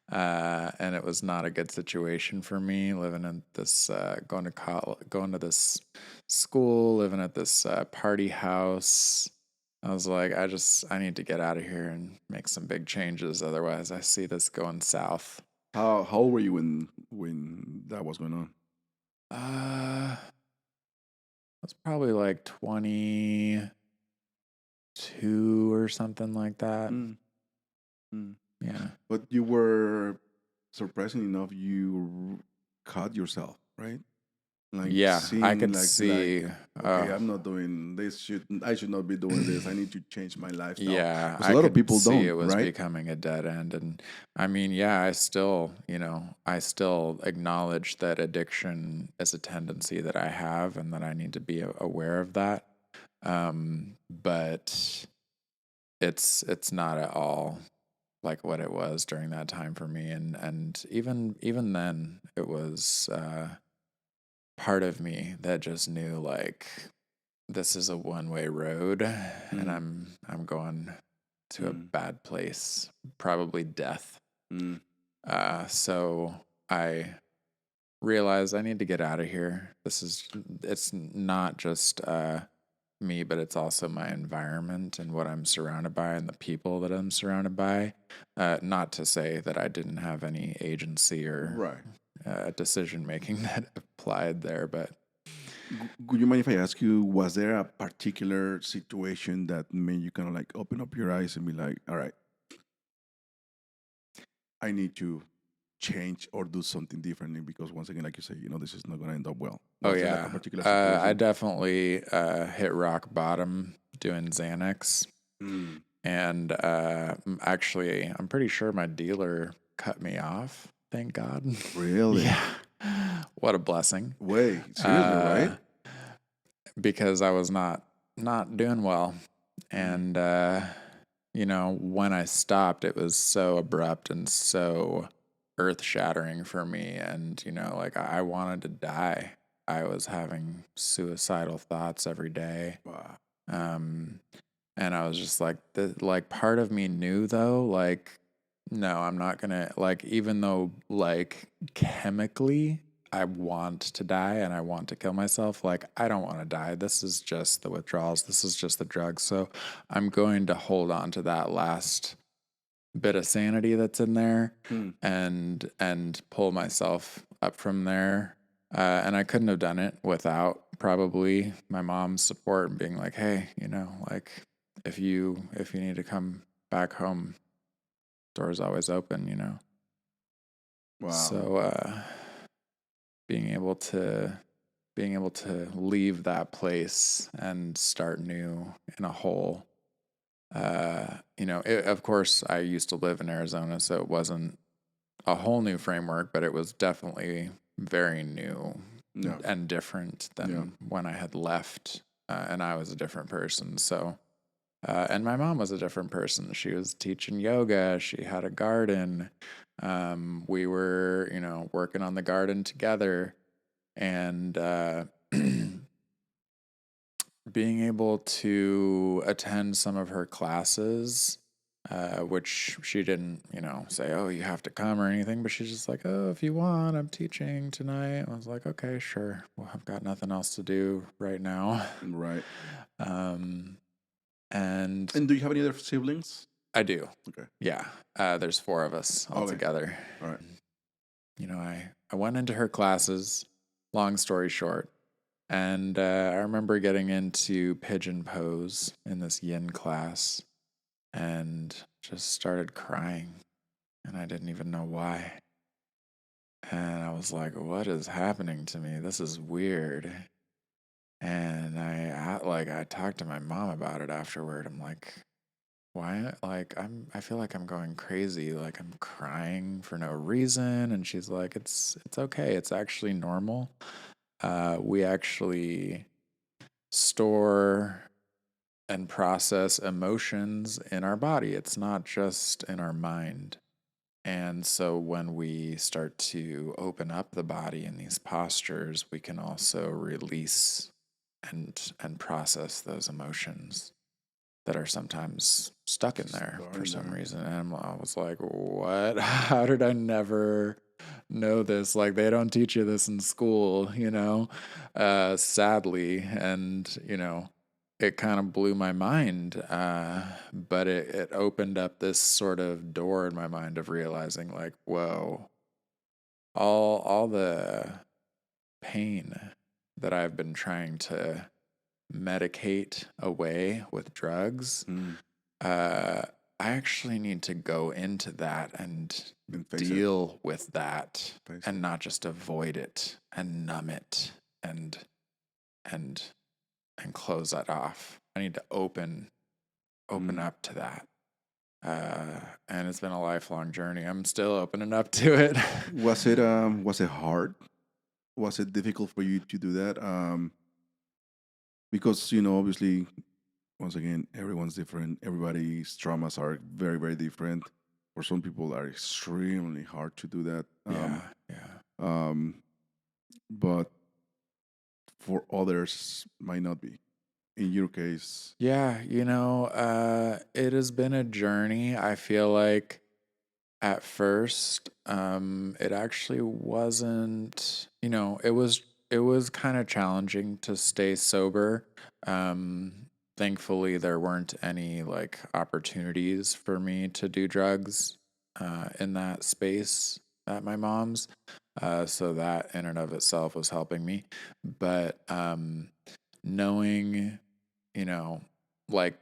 and it was not a good situation for me living in this going to this school, living at this party house. I was like, I need to get out of here and make some big changes. Otherwise, I see this going south. How old were you when that was going on? I was probably like 22 or something like that. Mm. Mm. Yeah. But you were surprisingly enough, you caught yourself, right? Like Yeah, I seeing could like see. okay, I'm not doing this. I should not be doing this. I need to change my lifestyle Yeah, because a I lot of could people see don't, it was right? becoming a dead end. And I mean, yeah, I still acknowledge that addiction is a tendency that I have and that I need to be aware of that. But it's not at all like what it was during that time for me. And even then, it was part of me that just knew like this is a one-way road and Mm, I'm going to a mm, bad place, probably death. mm. So I realized I need to get out of here. It's not just me, but it's also my environment and what I'm surrounded by and the people that I'm surrounded by. Not to say that I didn't have any agency or Right. decision making that applied there, but Would you mind if I ask you, was there a particular situation that made you kind of like open up your eyes and be like, all right, I need to change or do something differently because once again, like you say, this is not going to end up well. oh Was there like a yeah, particular I situation? definitely hit rock bottom doing Xanax. Mm. And actually, I'm pretty sure my dealer cut me off. Thank God. Really? Yeah. What a blessing. Wait, seriously, Uh, right? because I was not doing well. Mm. And when I stopped, it was so abrupt and so earth-shattering for me. And like I wanted to die. I was having suicidal thoughts every day. Wow. Um, and I was just like, like part of me knew though, like, no, I'm not gonna like, even though like chemically I want to die and I want to kill myself, like I don't want to die. This is just the withdrawals. This is just the drugs. So I'm going to hold on to that last bit of sanity that's in there Mm. and pull myself up from there. And I couldn't have done it without probably my mom's support and being like, hey, like if you need to come back home, door's always open. Wow. So being able to leave that place and start new in a whole of course I used to live in Arizona, so it wasn't a whole new framework, but it was definitely very new Yeah. and different Yeah. than when I had left, and I was a different person. So, and my mom was a different person. She was teaching yoga. She had a garden. We were, working on the garden together, and being able to attend some of her classes, which she didn't, say, oh, you have to come or anything, but she's just like, oh, if you want, I'm teaching tonight. I was like, okay, sure. Well, I've got nothing else to do right now. Right. Um, and And do you have any other siblings? I do. Okay. Yeah. There's four of us all Okay. together. All right. I went into her classes, long story short. And I remember getting into pigeon pose in this yin class and just started crying. And I didn't even know why. And I was like, what is happening to me? This is weird. And I talked to my mom about it afterward. I'm like, why? Like, I feel like I'm going crazy. Like I'm crying for no reason. And she's like, it's okay. It's actually normal. We actually store and process emotions in our body. It's not just in our mind. And so when we start to open up the body in these postures, we can also release and process those emotions that are sometimes stuck in there for Starting some there. reason. And I was like, what? How did I never know this? Like, they don't teach you this in school, sadly. And, it kind of blew my mind. But it opened up this sort of door in my mind of realizing, like, whoa, all the pain that I've been trying to medicate away with drugs Mm. uh, I actually need to go into that and And face it. deal with that Face and it. not just avoid it and numb it and and and close that off. I need to open Mm. up to that. And it's been a lifelong journey. I'm still opening up to it. Was it hard? Was it difficult for you to do that? Because obviously, once again, everyone's different. Everybody's traumas are very, very different. For some people, are extremely hard to do that. Yeah, yeah. Um, but for others, might not be. In your case, Yeah, it has been a journey. I feel like at first, it actually wasn't, it was kind of challenging to stay sober. Thankfully, there weren't any like opportunities for me to do drugs in that space at my mom's. So that in and of itself was helping me. But knowing, you know, like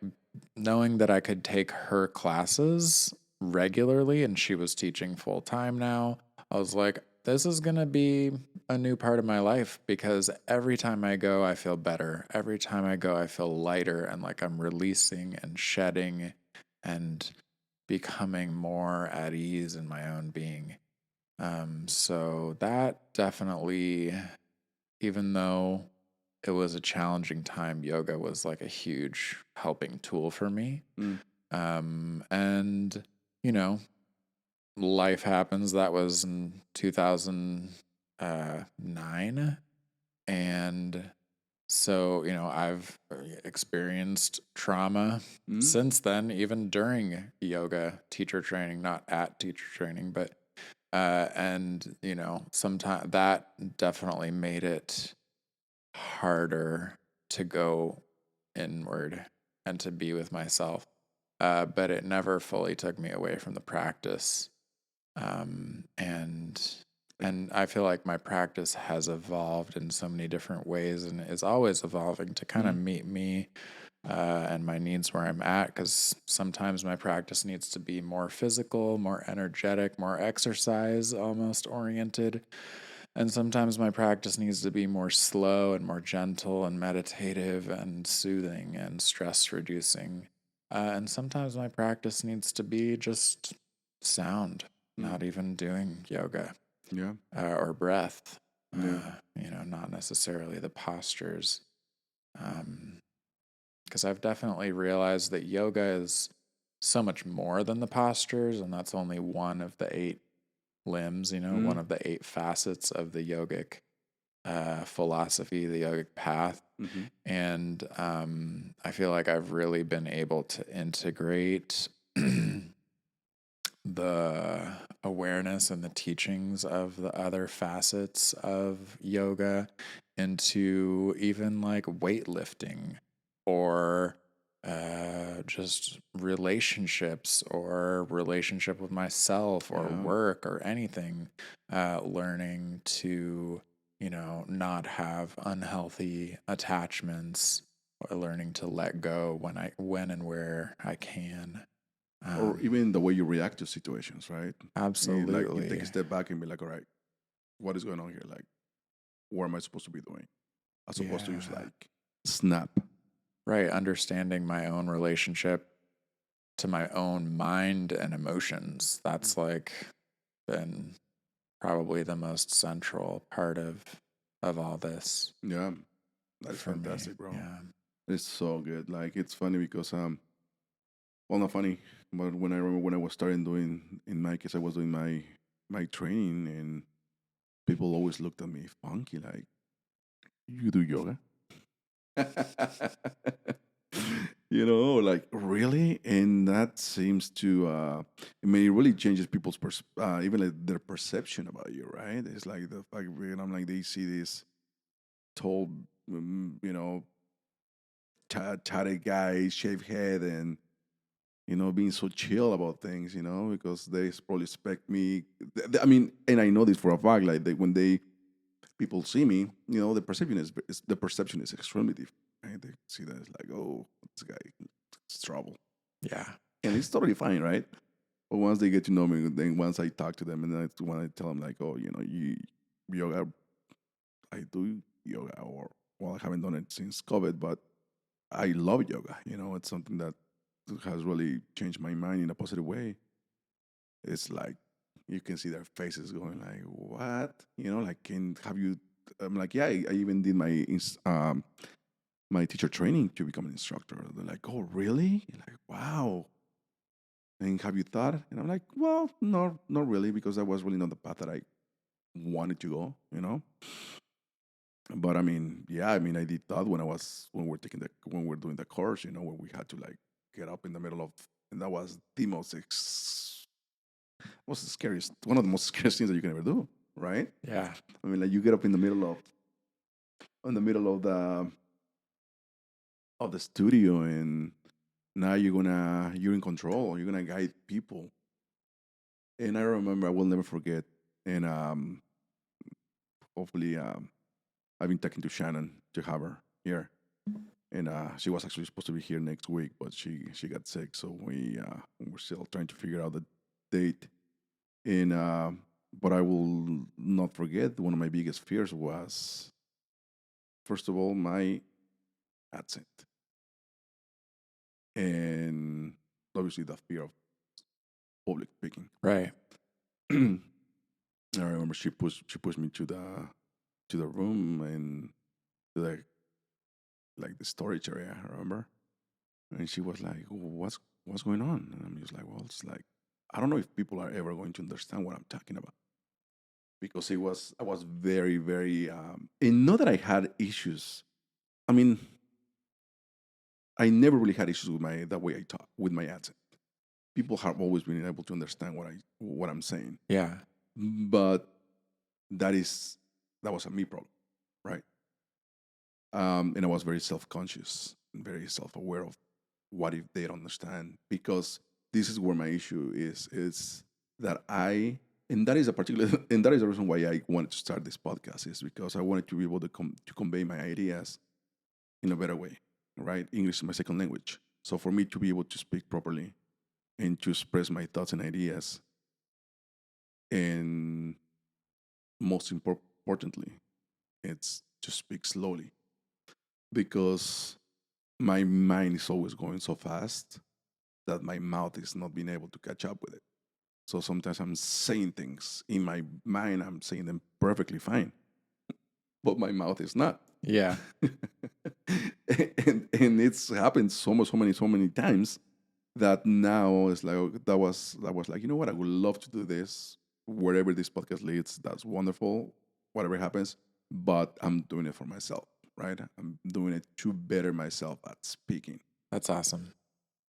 knowing that I could take her classes regularly and she was teaching full time now, I was like, this is going to be a new part of my life because every time I go, I feel better. Every time I go, I feel lighter and like I'm releasing and shedding and becoming more at ease in my own being. So that definitely, even though it was a challenging time, yoga was like a huge helping tool for me. mm, And, you know, life happens. That was in 2009. And so, I've experienced trauma mm, since then, even during yoga teacher training, not at teacher training, but, and, sometimes that definitely made it harder to go inward and to be with myself. But it never fully took me away from the practice. And I feel like my practice has evolved in so many different ways and is always evolving to kind of mm, meet me and my needs where I'm at. Because sometimes my practice needs to be more physical, more energetic, more exercise almost oriented. And sometimes my practice needs to be more slow and more gentle and meditative and soothing and stress reducing. And sometimes my practice needs to be just sound, mm. not even doing yoga Yeah, or breath, yeah. not necessarily the postures. Because I've definitely realized that yoga is so much more than the postures, and that's only one of the 8 limbs, one Mm, of the 8 facets of the yogic philosophy, the yogic path. mm-hmm. And I feel like I've really been able to integrate the awareness and the teachings of the other facets of yoga into even like weightlifting or just relationships or relationship with myself or Yeah. work or anything. Learning to, not have unhealthy attachments or learning to let go when and where I can. Or Um, even the way you react to situations, right? Like you take a Absolutely. step back and be like, all right, what is going on here? Like, what am I supposed to be doing? As opposed to just Yeah. like snap. Right. Understanding my own relationship to my own mind and emotions. That's like been probably the most central part of all this Yeah, that is for me. fantastic, bro. Yeah. It's so good. Like it's funny because well, not funny, but when I remember when I was starting doing, in my case, I was doing my training, and people always looked at me funky, like, you do yoga? Like, really? And that seems to, it really changes people's, even like their perception about you, right? It's like the fact, I'm like, they see this tall, you know, tatted guy, shaved head, and being so chill about things, because they probably expect me. I mean, and I know this for a fact. Like when people see me, the perception is extremely different. Right? They see that it's like, oh, this guy, it's trouble. Yeah. and it's totally fine, right? But once they get to know me, then once I talk to them, and then when I tell them like, oh, you yoga, I do yoga, or well, I haven't done it since COVID, but I love yoga. It's something that has really changed my mind in a positive way. It's like you can see their faces going like, "What?" Like, can have you? I'm like, yeah, I even did my teacher training to become an instructor. They're like, "Oh, really?" Like, wow. And have you thought? And I'm like, well, no, not really, because that was really not the path that I wanted to go. But I mean, yeah, I mean, I did thought when we're doing the course, where we had to like get up in the middle of, and that was the most scariest, one of the most scariest things that you can ever do, right? Yeah. I mean, like you get up in the middle of the studio, and now you're in control. You're gonna guide people. And I remember, I will never forget. And hopefully, I've been talking to Shannon to have her here, and she was actually supposed to be here next week, but she got sick, so we're still trying to figure out the date. And but I will not forget, one of my biggest fears was, first of all, my accent, and obviously the fear of public speaking. Right. I remember she pushed me to the room, and to the storage area. I remember, and she was like, "What's going on?" And I'm just like, "Well, it's like I don't know if people are ever going to understand what I'm talking about." Because I was very, very, and not that I had issues. I mean, I never really had issues with my that way I talk with my accent. People have always been able to understand what I'm saying, Yeah. but that is that was a me problem, right? And I was very self conscious and very self aware of what if they don't understand, because this is where my issue is that and that is a particular and that is the reason why I wanted to start this podcast, is because I wanted to be able to convey my ideas in a better way, right? English is my second language, so for me to be able to speak properly and to express my thoughts and ideas, and most importantly, it's to speak slowly, because my mind is always going so fast that my mouth is not being able to catch up with it. So sometimes I'm saying things in my mind, I'm saying them perfectly fine, but my mouth is not. Yeah. And it's happened so many times that now it's like that was like, you know what, I would love to do this wherever this podcast leads. That's wonderful, whatever happens, but I'm doing it for myself, right? I'm doing it to better myself at speaking. That's awesome.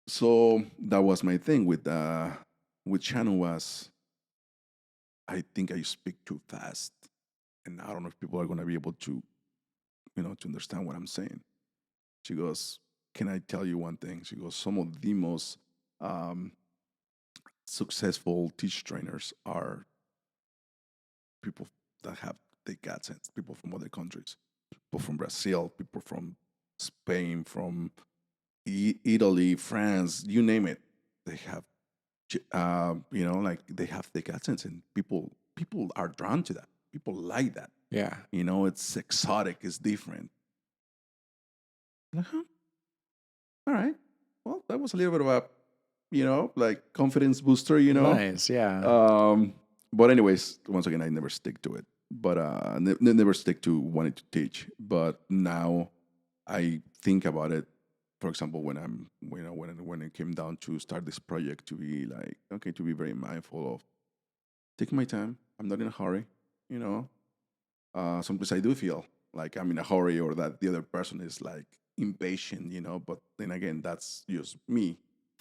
So that was my thing with Shannon was, I think I speak too fast, and I don't know if people are going to be able to understand what I'm saying. She goes, "Can I tell you one thing?" She goes, "Some of the most um, successful teach trainers are people that have thick accents, people from other countries, people from Brazil, people from Spain, from Italy, France, you name it. They have, like they have thick accents, and people are drawn to that. People like that. Yeah. It's exotic, it's different." Like, huh? All right. Well, that was a little bit of a, like confidence booster. Nice. Yeah. Um, but anyways, once again, I never stick to it. But never stick to wanting to teach. But now I think about it. For example, when it came down to start this project, to be like, okay, to be very mindful of taking my time. I'm not in a hurry. You know, sometimes I do feel like I'm in a hurry, or that the other person is like impatient. But then again, that's just me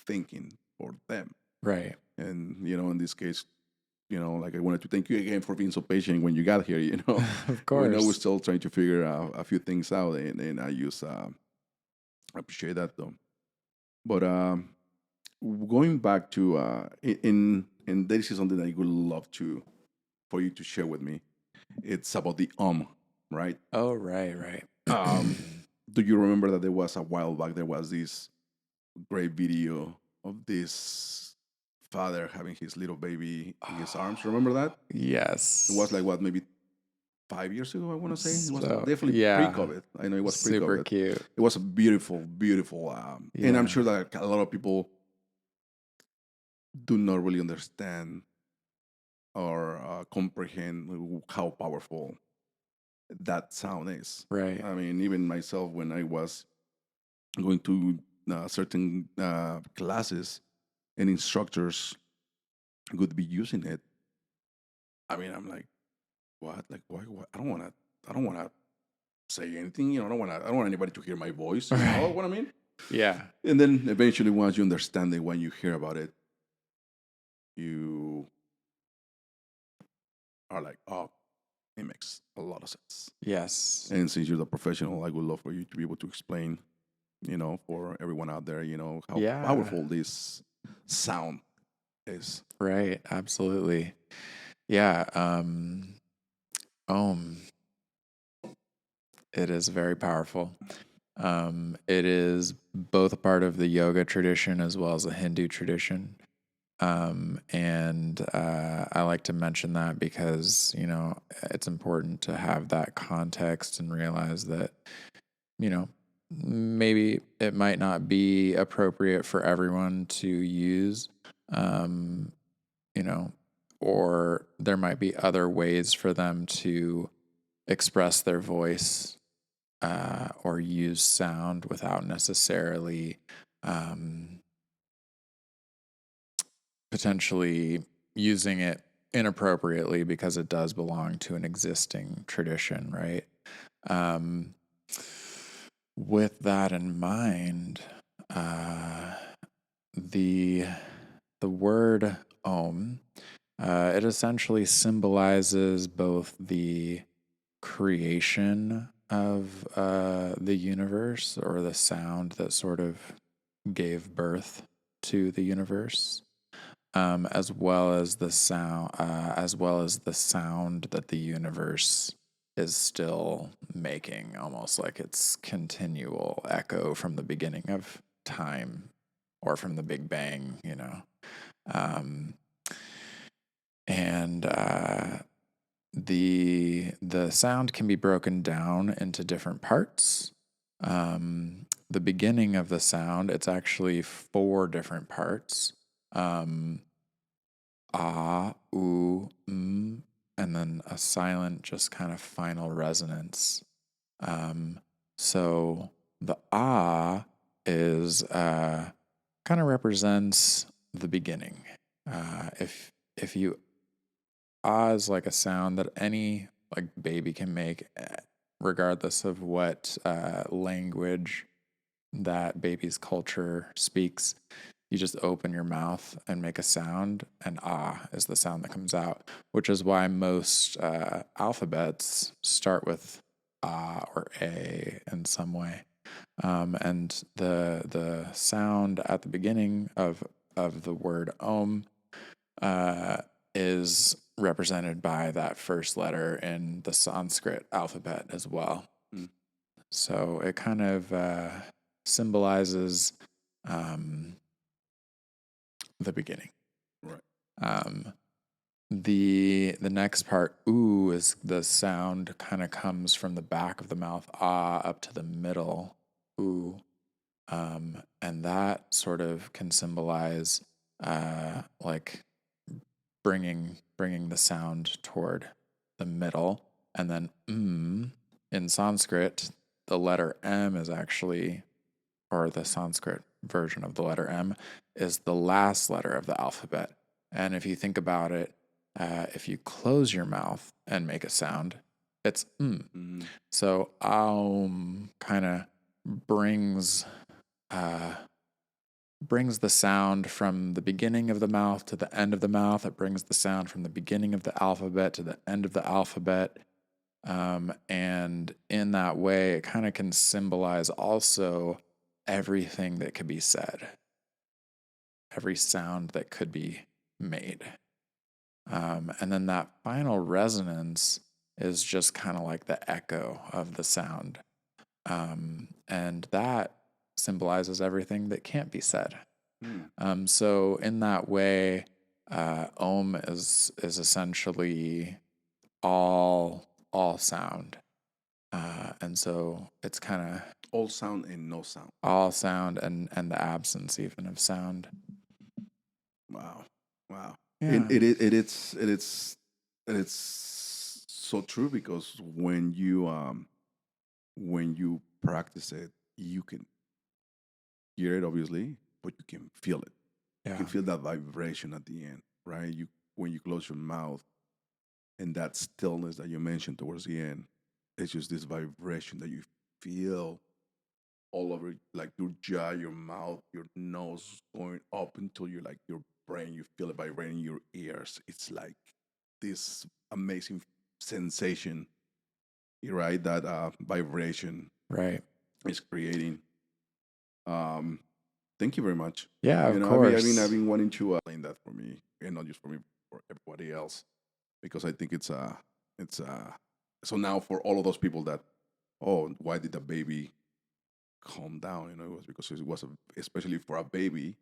thinking for them. Right. And in this case, like, I wanted to thank you again for being so patient when you got here. Of We know we're course. still trying to figure out a few things out, and I just appreciate that though. But going back to and this is something that I would love to for you to share with me. It's about the right? Oh, right. Right. Um, do you remember that there was a while back, there was this great video of this father having his little baby in his arms. Remember that? It was like Yes. what, maybe 5 years ago, I want to say. It was So, definitely yeah, pre-COVID. I know it was super pre-COVID. cute. It was a beautiful, beautiful, and I'm Yeah, sure that a lot of people do not really understand or comprehend how powerful that sound is. right. I mean, even myself, when I was going to certain classes and instructors would be using it, I mean, I'm like, what? Like, why? I don't want to. I don't want to say anything. You know, I don't want anybody to hear my voice. You know Right. what I mean? Yeah. And then eventually, once you understand it, when you hear about it, you are like, oh, it makes a lot of sense. Yes. And since you're the professional, I would love for you to be able to explain, for everyone out there, how Yeah. powerful this sound is. Right. Absolutely. Yeah. Om. It is very powerful. It is both a part of the yoga tradition as well as the Hindu tradition. And I like to mention that because, it's important to have that context and realize that, you know, maybe it might not be appropriate for everyone to use, um, you know, or there might be other ways for them to express their voice or use sound without necessarily um, potentially using it inappropriately because it does belong to an existing tradition, right? Um, with that in mind, uh, the the word Om it essentially symbolizes both the creation of the universe or the sound that sort of gave birth to the universe, as well as the sound that the universe is still making, almost like it's continual echo from the beginning of time or from the Big Bang, Um, and the sound can be broken down into different parts. The beginning of the sound, it's actually four different parts. Um, ah, ooh, and then a silent, just kind of final resonance. Um, so the ah is kind of represents the beginning. If you ah is like a sound that any like baby can make, regardless of what language that baby's culture speaks. You just open your mouth and make a sound, and ah is the sound that comes out, which is why most alphabets start with ah or a in some way. And the sound at the beginning of the word Om uh, is represented by that first letter in the Sanskrit alphabet as well. Mm, So it kind of symbolizes um, the beginning. right. Um, the next part, ooh, is the sound kind of comes from the back of the mouth, ah, up to the middle, ooh, and that sort of can symbolize like bringing the sound toward the middle, and then in Sanskrit, the letter M is actually, or the Sanskrit version of the letter M is the last letter of the alphabet. And if you think about it, if you close your mouth and make a sound, it's Mm, So kind of brings uh, brings the sound from the beginning of the mouth to the end of the mouth. It brings the sound from the beginning of the alphabet to the end of the alphabet. And in that way, it kind of can symbolize also everything that could be said, every sound that could be made. And then that final resonance is just kind of like the echo of the sound. And that symbolizes everything that can't be said. So in that way, Om is essentially all sound, and so it's kind of All sound and no sound. all sound and the absence even of sound. Wow, wow. Yeah, It's so true because when you practice it, you can hear it obviously, but you can feel it. You yeah, can feel that vibration at the end, right? You when you close your mouth and that stillness that you mentioned towards the end, it's just this vibration that you feel all over, like your jaw, your mouth, your nose going up until you like your brain. You feel it vibrating in your ears. It's like this amazing sensation, right? That vibration right. is creating. Um, Thank you very much. Yeah, You of know, I've course. been wanting to explain that for me, and not just for me, for everybody else, because I think it's so now for all of those people that, oh, why did the baby calm down? You know, it was because it was especially for a baby.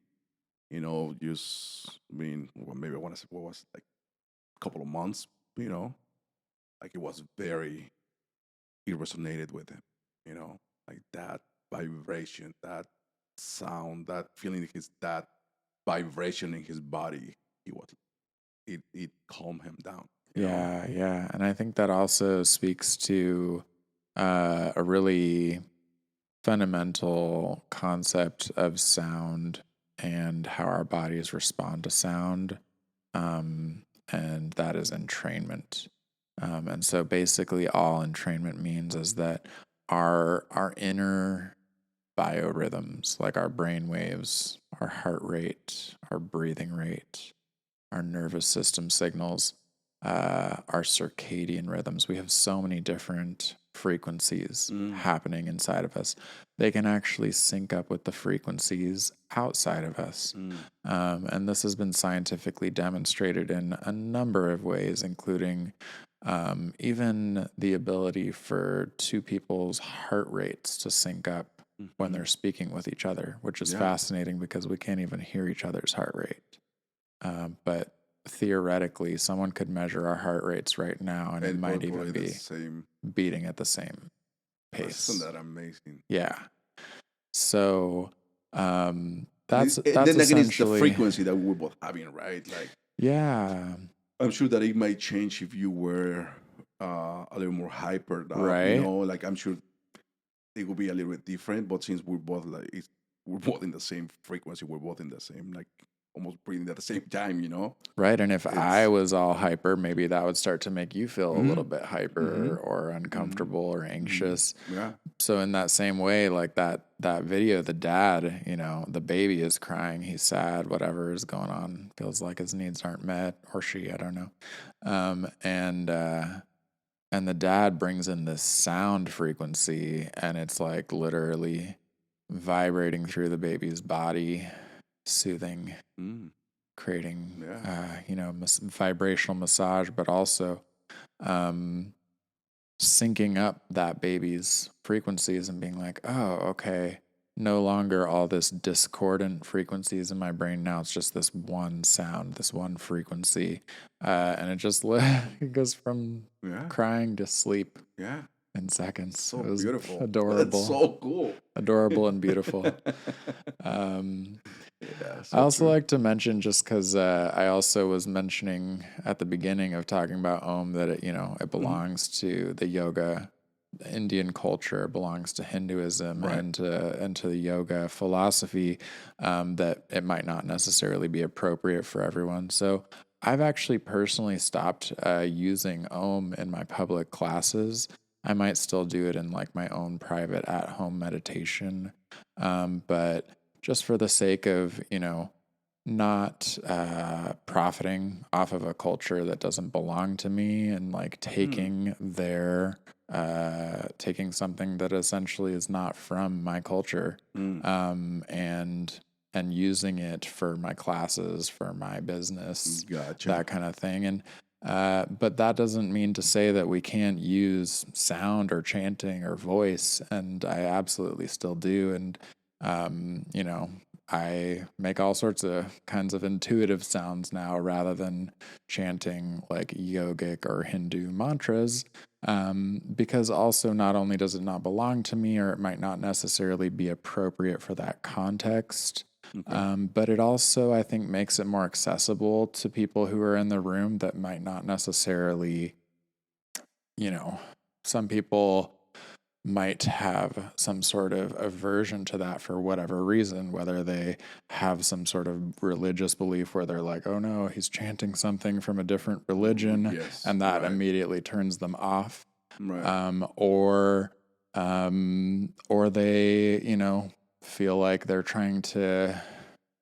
You know, just I mean, well, maybe I want to say what was like a couple of months. You know, like it was very, it resonated with him. You know, like that vibration, that sound, that feeling, his that vibration in his body. He was it calmed him down. You know. Yeah, yeah. And I think that also speaks to a really fundamental concept of sound and how our bodies respond to sound. And that is entrainment. And so basically, all entrainment means is that our inner biorhythms, like our brain waves, our heart rate, our breathing rate, our nervous system signals, our circadian rhythms. We have so many different frequencies Mm. happening inside of us. They can actually sync up with the frequencies outside of us. Mm. And this has been scientifically demonstrated in a number of ways, including even the ability for two people's heart rates to sync up when Mm-hmm. they're speaking with each other, which is Yeah. fascinating because we can't even hear each other's heart rate. But theoretically, someone could measure our heart rates right now and it And might probably even the be same. beating at the same Isn't pace. that amazing? Yeah. So And that's then again, it's the essentially, frequency that we're both having, right? Like, yeah, I'm sure that it might change if you were a little more hypered up, you right. know. Like, I'm sure it would be a little bit different, but since we're both we're both in the same frequency, we're both in the same like almost breathing at the same time, you know. Right. And if I It's was all hyper, maybe that would start to make you feel a mm-hmm, little bit mm-hmm, hyper or mm-hmm, uncomfortable or mm-hmm. anxious. Yeah. So in that same way, like that video, the dad, the baby is crying, he's sad, whatever is going on, feels like his needs aren't met, or she, I don't know. And the dad brings in this sound frequency, and it's like literally vibrating through the baby's body, soothing, Mm, creating, yeah. vibrational massage, but also um, syncing up that baby's frequencies and being like, oh, okay, no longer all this discordant frequencies in my brain. Now it's just this one sound, this one frequency. And it just it goes from Yeah. crying to sleep Yeah. in seconds. It So was beautiful. That's adorable, so cool. adorable and beautiful. Um, Yeah, I so also true. like to mention, just because I also was mentioning at the beginning of talking about Om that it Mhm. belongs to the yoga, the Indian culture, belongs to Hinduism Right. and to the yoga philosophy, that it might not necessarily be appropriate for everyone. So I've actually personally stopped using Om in my public classes. I might still do it in like my own private at home meditation, but just for the sake of, not profiting off of a culture that doesn't belong to me and like Mm. taking something that essentially is not from my culture, Mm. and using it for my classes, for my business, Gotcha. that kind of thing. And but that doesn't mean to say that we can't use sound or chanting or voice, and I absolutely still do. And I make all sorts of kinds of intuitive sounds now rather than chanting like yogic or Hindu mantras. Because also, not only does it not belong to me, or it might not necessarily be appropriate for that context, Okay. but it also, I think, makes it more accessible to people who are in the room that might not necessarily, you know, some people might have some sort of aversion to that for whatever reason, whether they have some sort of religious belief where they're like, oh no, he's chanting something from a different religion, Yes. and that Right. immediately turns them off. Right. Or they, feel like they're trying to,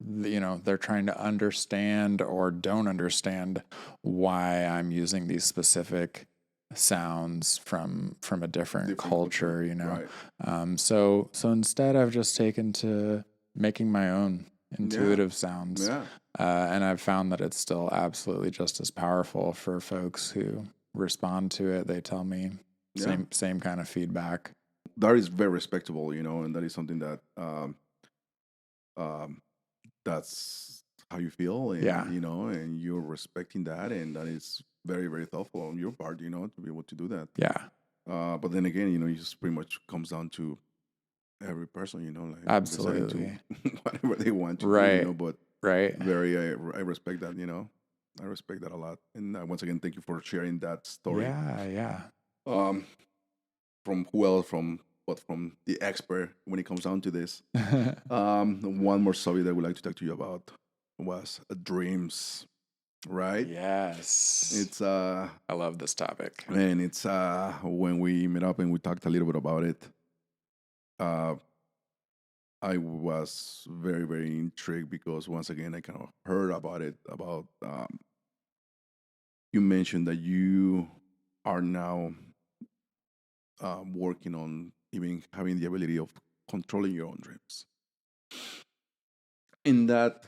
they're trying to understand or don't understand why I'm using these specific sounds from a different Different culture. culture. Right. So instead I've just taken to making my own Yeah. intuitive sounds. Yeah. And I've found that it's still absolutely just as powerful for folks who respond to it. They tell me Yeah. same kind of feedback. That is very respectable, and that is something that um, that's how you feel, Yeah. and you're respecting that, and that is very, very thoughtful on your part, to be able to do that. Yeah. But then again, it just pretty much comes down to every person, like deciding to Absolutely. whatever they want to do, Right. But Right. I respect that, I respect that a lot. And once again, thank you for sharing that story. Yeah. Yeah. Um, from who else? From the expert when it comes down to this. One more subject that I would like to talk to you about was dreams, right? Yes. It's I love this topic. and it's when we met up and we talked a little bit about it. Uh, I was very, very intrigued because once again I kind of heard about it. About you mentioned that you are now working on even having the ability of controlling your own dreams, and that,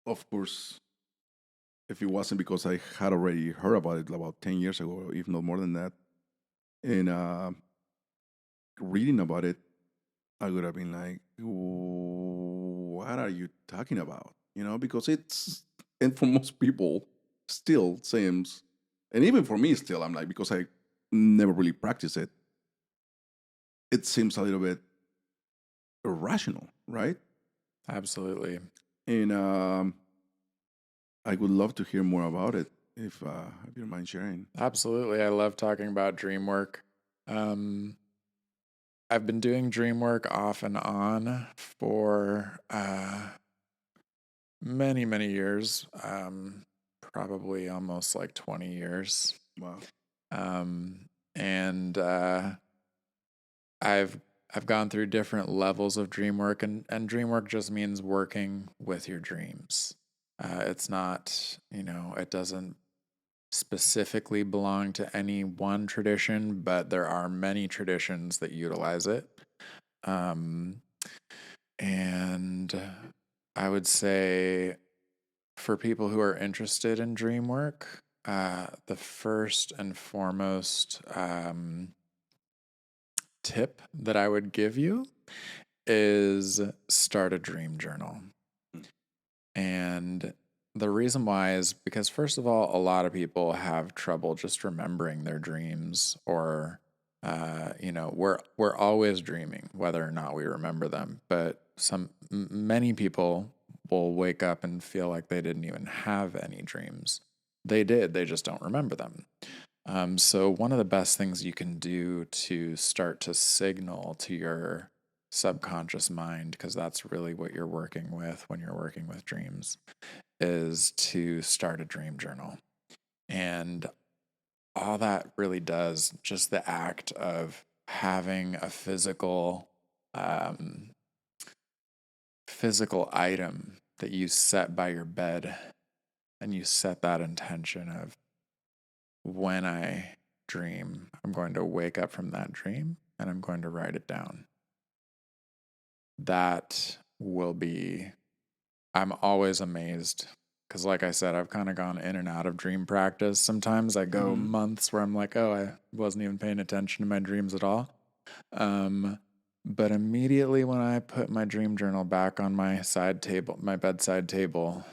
of course, if it wasn't because I had already heard about it about 10 years ago, if not more than that, and reading about it, I would have been like, what are you talking about? Because and for most people, still seems, and even for me, still, I'm like, because I never really practice it, it seems a little bit irrational, right? Absolutely. And I would love to hear more about it if you don't mind sharing. Absolutely. I love talking about dream work. Um, I've been doing dream work off and on for many, many years. Probably almost like 20 years. Wow. And I've gone through different levels of dream work, and dream work just means working with your dreams. It's not, it doesn't specifically belong to any one tradition, but there are many traditions that utilize it. Um, and I would say for people who are interested in dream work, the first and foremost tip that I would give you is start a dream journal. Mm. And the reason why is because, first of all, a lot of people have trouble just remembering their dreams, or, we're always dreaming, whether or not we remember them. But many people will wake up and feel like they didn't even have any dreams. They did, they just don't remember them. So one of the best things you can do to start to signal to your subconscious mind, because that's really what you're working with when you're working with dreams, is to start a dream journal. And all that really does, just the act of having a um, physical item that you set by your bed, and you set that intention of, when I dream, I'm going to wake up from that dream and I'm going to write it down. That will be, I'm always amazed because, like I said, I've kind of gone in and out of dream practice. Sometimes I go Mm-hmm. months where I'm like, oh, I wasn't even paying attention to my dreams at all. Um, But immediately when I put my dream journal back on my bedside table,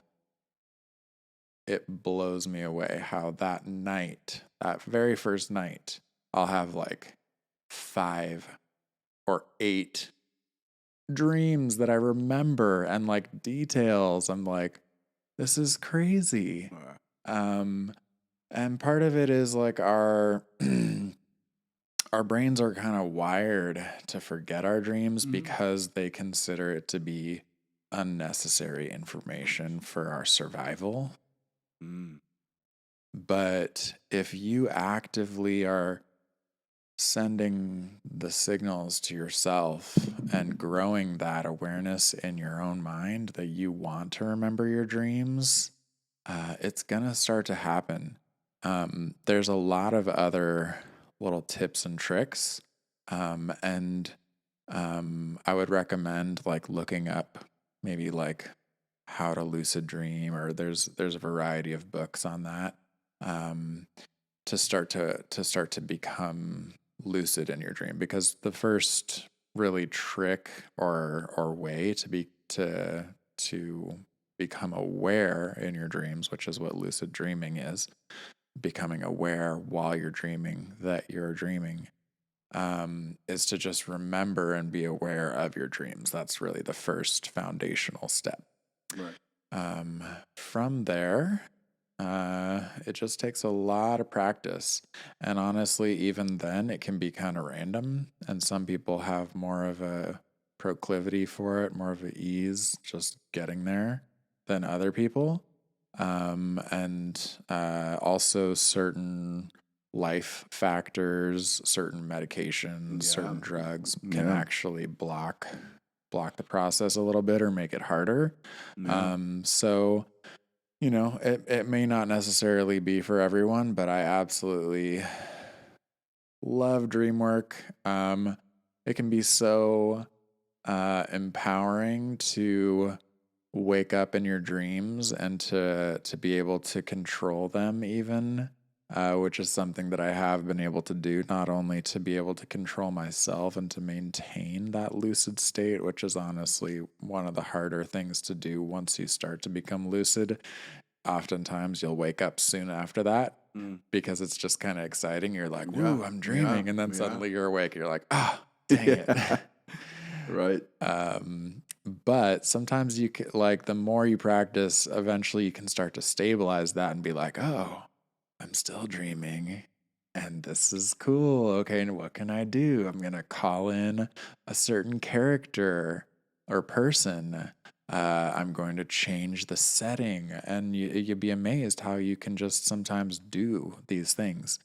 it blows me away how that night, that very first night, I'll have like 5 or 8 dreams that I remember and like details. I'm like, this is crazy. Um, and part of it is like our our brains are kind of wired to forget our dreams because they consider it to be unnecessary information for our survival. Mm. But if you actively are sending the signals to yourself and growing that awareness in your own mind that you want to remember your dreams, it's going to start to happen. There's a lot of other little tips and tricks. And I would recommend like looking up maybe like how to lucid dream, or there's a variety of books on that. Um, to start to become lucid in your dream, because the first really trick or way to become aware in your dreams, which is what lucid dreaming is, becoming aware while you're dreaming that you're dreaming, is to just remember and be aware of your dreams. That's really the first foundational step. Right. From there, it just takes a lot of practice. And honestly, even then, it can be kind of random. And some people have more of a proclivity for it, more of an ease just getting there than other people. And also certain life factors, certain medications, certain drugs can Yeah. actually block the process a little bit or make it harder. Yeah. So it may not necessarily be for everyone, but I absolutely love dream work. It can be so empowering to wake up in your dreams and to be able to control them even, which is something that I have been able to do, not only to be able to control myself and to maintain that lucid state, which is honestly one of the harder things to do once you start to become lucid. Oftentimes you'll wake up soon after that because it's just kind of exciting. You're like, Yeah. woo, I'm dreaming. And then Yeah. suddenly you're awake. You're like, dang it. Right. But sometimes you can, like, the more you practice, eventually you can start to stabilize that and be like, oh, I'm still dreaming. And this is cool. Okay, and what can I do? I'm going to call in a certain character or person. I'm going to change the setting. And you'd be amazed how you can just sometimes do these things.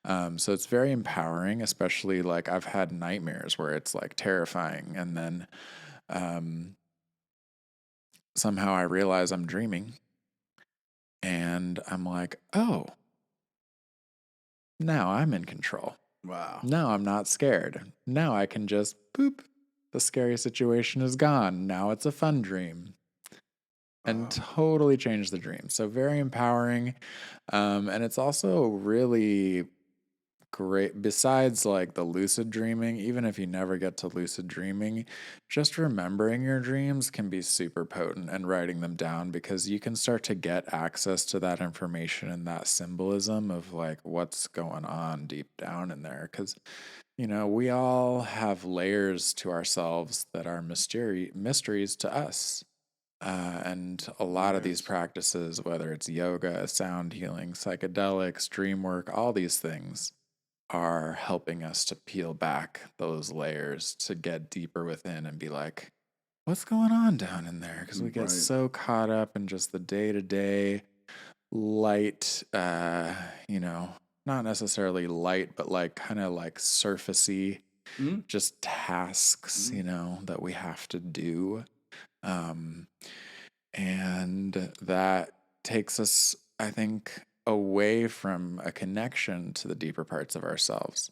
So it's very empowering, especially like I've had nightmares where it's like terrifying. And then somehow I realize I'm dreaming. And I'm like, oh, now I'm in control. Wow. Now I'm not scared. Now I can just boop. The scary situation is gone. Now it's a fun dream. And totally change the dream. So very empowering. And it's also really great. Besides like the lucid dreaming, even if you never get to lucid dreaming, just remembering your dreams can be super potent, and writing them down, because you can start to get access to that information and that symbolism of like what's going on deep down in there. Because we all have layers to ourselves that are mysteries to us. And a lot of these practices, whether it's yoga, sound healing, psychedelics, dream work, all these things are helping us to peel back those layers to get deeper within and be like, what's going on down in there? Because we get so caught up in just the day to day light, not necessarily light, but like kind of like surfacey, just tasks, that we have to do. And that takes us, I think, away from a connection to the deeper parts of ourselves.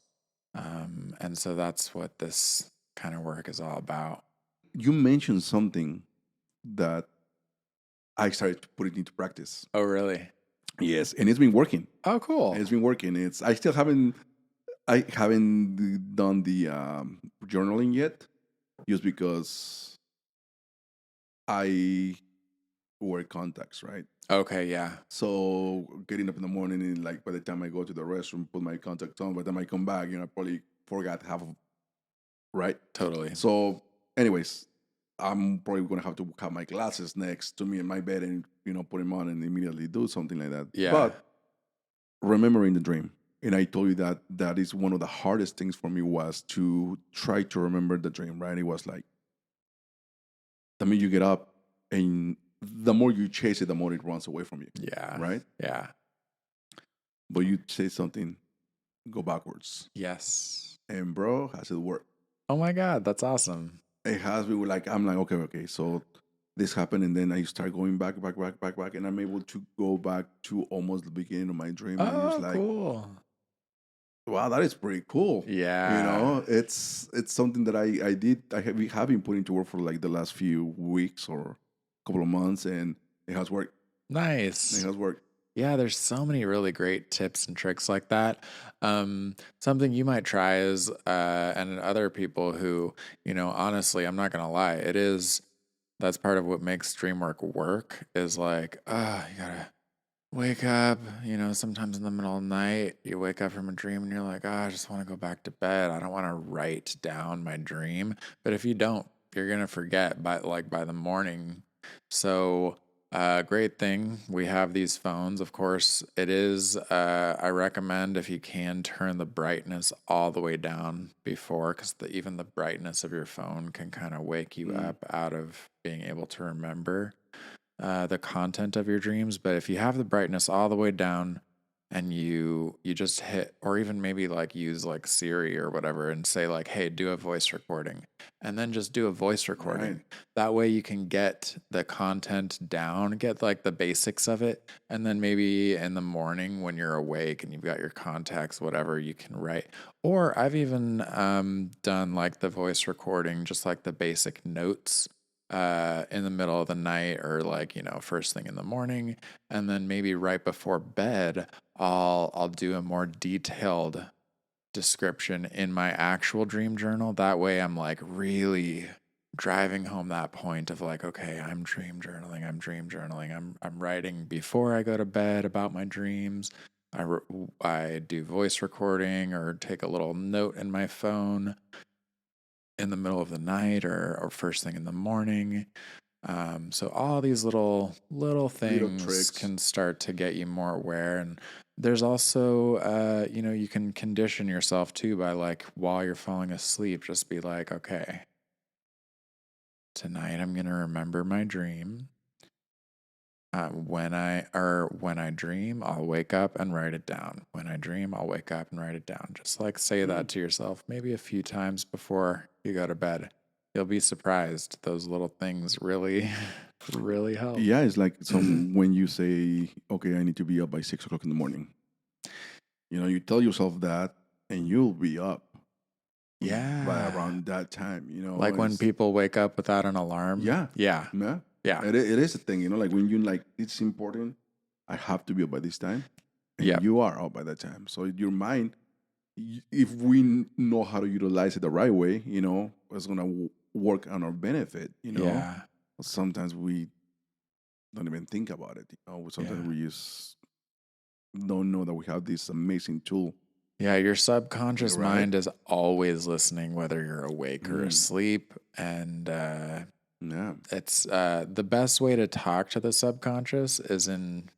And so that's what this kind of work is all about. You mentioned something that I started to put it into practice. Oh, really? Yes, and it's been working. Oh, cool. It's been working. I haven't done the journaling yet, just because I wear contacts, right? Okay, yeah, So getting up in the morning and like by the time I go to the restroom, put my contacts on. By the time I come back, I probably forgot half of right. totally. So, anyways, I'm probably gonna have to have my glasses next to me in my bed and put them on and immediately do something like that. Yeah. But remembering the dream, and I told you that that is one of the hardest things for me was to try to remember the dream. Right? It was like the minute you get up and the more you chase it, the more it runs away from you. Yeah. Right? Yeah. But you say something, go backwards, Yes. and bro, has it worked? Oh my God, that's awesome. It has been like I'm like okay. So this happened, and then I start going back, and I'm able to go back to almost the beginning of my dream, and it's Oh, like, cool. wow, that is pretty cool. Yeah. It's something that I did. We have been putting to work for like the last few weeks or couple of months, and it has worked. It Nice. has worked. Yeah, there's so many really great tips and tricks like that. Something you might try is, and other people who, honestly, I'm not gonna lie, that's part of what makes dream work is like, you gotta wake up, sometimes in the middle of the night, you wake up from a dream and you're like, I just want to go back to bed. I don't want to write down my dream. But if you don't, you're gonna forget by the morning. So great thing we have these phones. Of course, it is. I recommend if you can turn the brightness all the way down before, because even the brightness of your phone can kind of wake you Mm, up out of being able to remember the content of your dreams. But if you have the brightness all the way down and you just hit, or even maybe like use like Siri or whatever and say like, hey, do a voice recording, and then just do a voice right. recording. That way you can get the content down, get like the basics of it, and then maybe in the morning when you're awake and you've got your contacts, whatever, you can write. Or I've even done like the voice recording, just like the basic notes in the middle of the night, or like first thing in the morning, and then maybe right before bed I'll do a more detailed description in my actual dream journal. That way I'm like really driving home that point of like, okay, I'm writing before I go to bed about my dreams. I do voice recording or take a little note in my phone in the middle of the night, or first thing in the morning. So all these little Little things tricks. can start to get you more aware. And there's also, you can condition yourself too by like while you're falling asleep, just be like, okay, tonight I'm gonna remember my dream. When I dream, I'll wake up and write it down. When I dream, I'll wake up and write it down. Just like say Mm. that to yourself, maybe a few times before you go to bed. You'll be surprised. Those little things really, really help. Yeah, it's like some when you say, okay, I need to be up by 6 o'clock in the morning. You tell yourself that, and you'll be up by Yeah. around that time. Like when It's people wake up without an alarm. yeah, Yeah. yeah. Yeah. It is a thing. Like when you like it's important. I have to be up by this time, and Yep. you are up by that time. So your mind, if we know how to utilize it the right way, it's gonna work on our benefit. Yeah. Sometimes we don't even think about it. Sometimes Yeah. we just don't know that we have this amazing tool, Yeah. Your subconscious right? mind is always listening, whether you're awake or Mm, asleep. And yeah, it's the best way to talk to the subconscious is in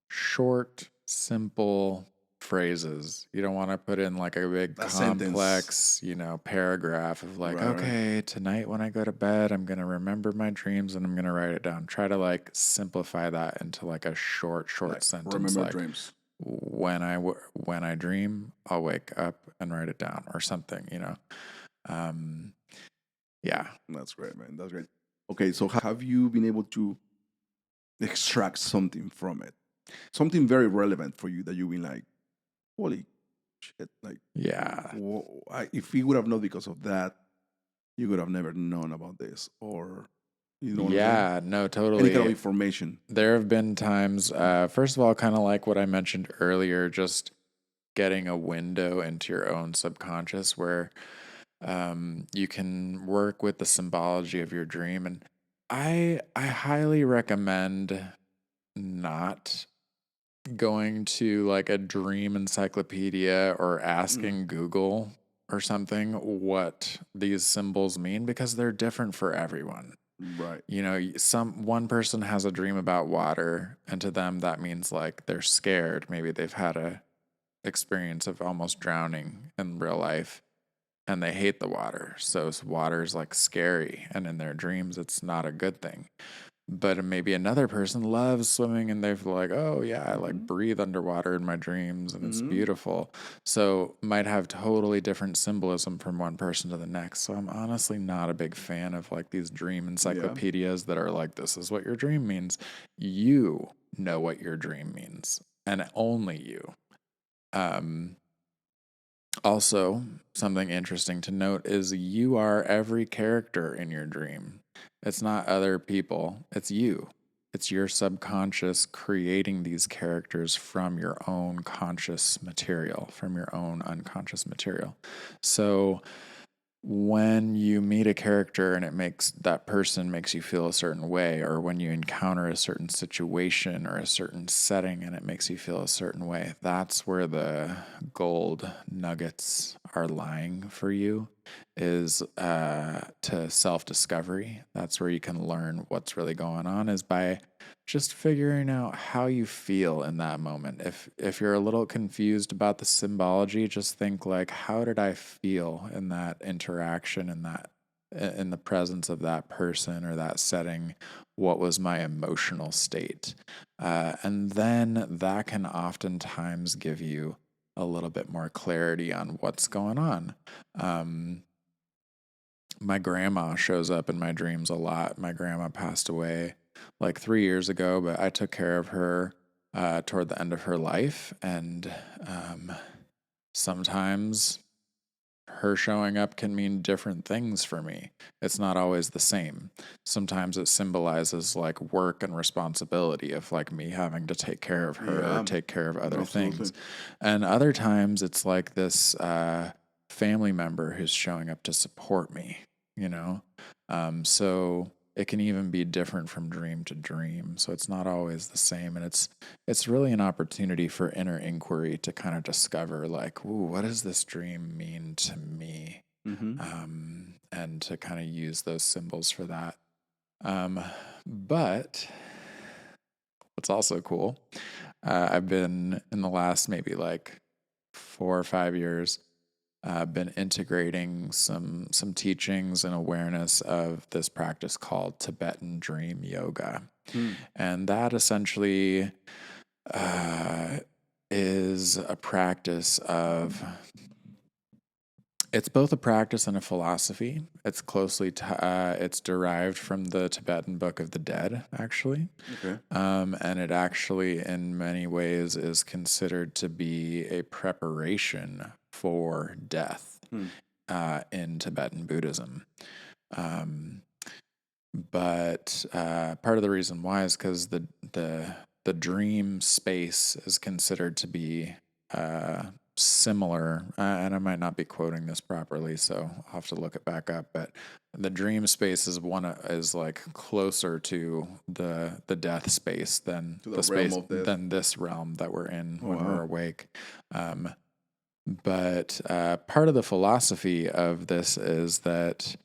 short, simple phrases. You don't want to put in like a big a sentence, complex, paragraph of like, right? Right. okay, tonight when I go to bed, I'm going to remember my dreams and I'm going to write it down. Try to like simplify that into like a short Like sentence remember like dreams. when I dream, I'll wake up and write it down or something. Um yeah. That's great, man. That's great. Okay, so have you been able to extract something from it? Something very relevant for you that you've been like, holy shit, like, Yeah. if you would have known because of that, you would have never known about this, or you know what I'm saying? Yeah, no, Any kind of totally. information. There have been times, first of all, kind of like what I mentioned earlier, just getting a window into your own subconscious where You can work with the symbology of your dream, and I highly recommend not going to like a dream encyclopedia or Mm. asking Google or something what these symbols mean, because they're different for everyone. Right. You know, some one person has a dream about water, and to them that means like they're scared. Maybe they've had a experience of almost drowning in real life, and they hate the water. So water's like scary, and in their dreams it's not a good thing. But maybe another person loves swimming, and they're like, oh yeah, I like Mm-hmm. breathe underwater in my dreams and it's Mm-hmm. beautiful. So might have totally different symbolism from one person to the next. So I'm honestly not a big fan of like these dream Yeah. encyclopedias that are like, this is what your dream means. You know what your dream means, and only you. Um, Also, something interesting to note is you are every character in your dream. It's not other people, it's you. It's your subconscious creating these characters from your own conscious material, from your own unconscious material. So, when you meet a character and it makes that person makes you feel a certain way, or when you encounter a certain situation or a certain setting and it makes you feel a certain way, that's where the gold nuggets are lying for you, is to self-discovery. That's where you can learn what's really going on, is by just figuring out how you feel in that moment. If you're a little confused about the symbology, just think like, how did I feel in that interaction, in the presence of that person or that setting? What was my emotional state? And then that can oftentimes give you a little bit more clarity on what's going on. Um, my grandma shows up in my dreams a lot. My grandma passed away like 3 years ago, but I took care of her toward the end of her life. And um, sometimes her showing up can mean different things for me. It's not always the same. Sometimes it symbolizes like work and responsibility of like me having to take care of her or Yeah. take care of other Absolutely. things. And other times it's like this family member who's showing up to support me, you know? So it can even be different from dream to dream. So it's not always the same. And it's really an opportunity for inner inquiry to kind of discover, like, ooh, what does this dream mean to me? Mm-hmm. And to kind of use those symbols for that. Um, but what's also cool, I've been in the last maybe like 4 or 5 years, been integrating some teachings and awareness of this practice called Tibetan Dream Yoga, Mm. and that essentially uh, is a practice of. It's both a practice and a philosophy. It's derived from the Tibetan Book of the Dead, actually. Okay. And it actually, in many ways, is considered to be a preparation for death Mm. in Tibetan Buddhism. Um, but part of the reason why is because the dream space is considered to be uh, similar, and I might not be quoting this properly, so I'll have to look it back up. But the dream space is like closer to the death space than To the the realm space of death. than this realm that we're in Oh when we're wow. awake. But part of the philosophy of this is that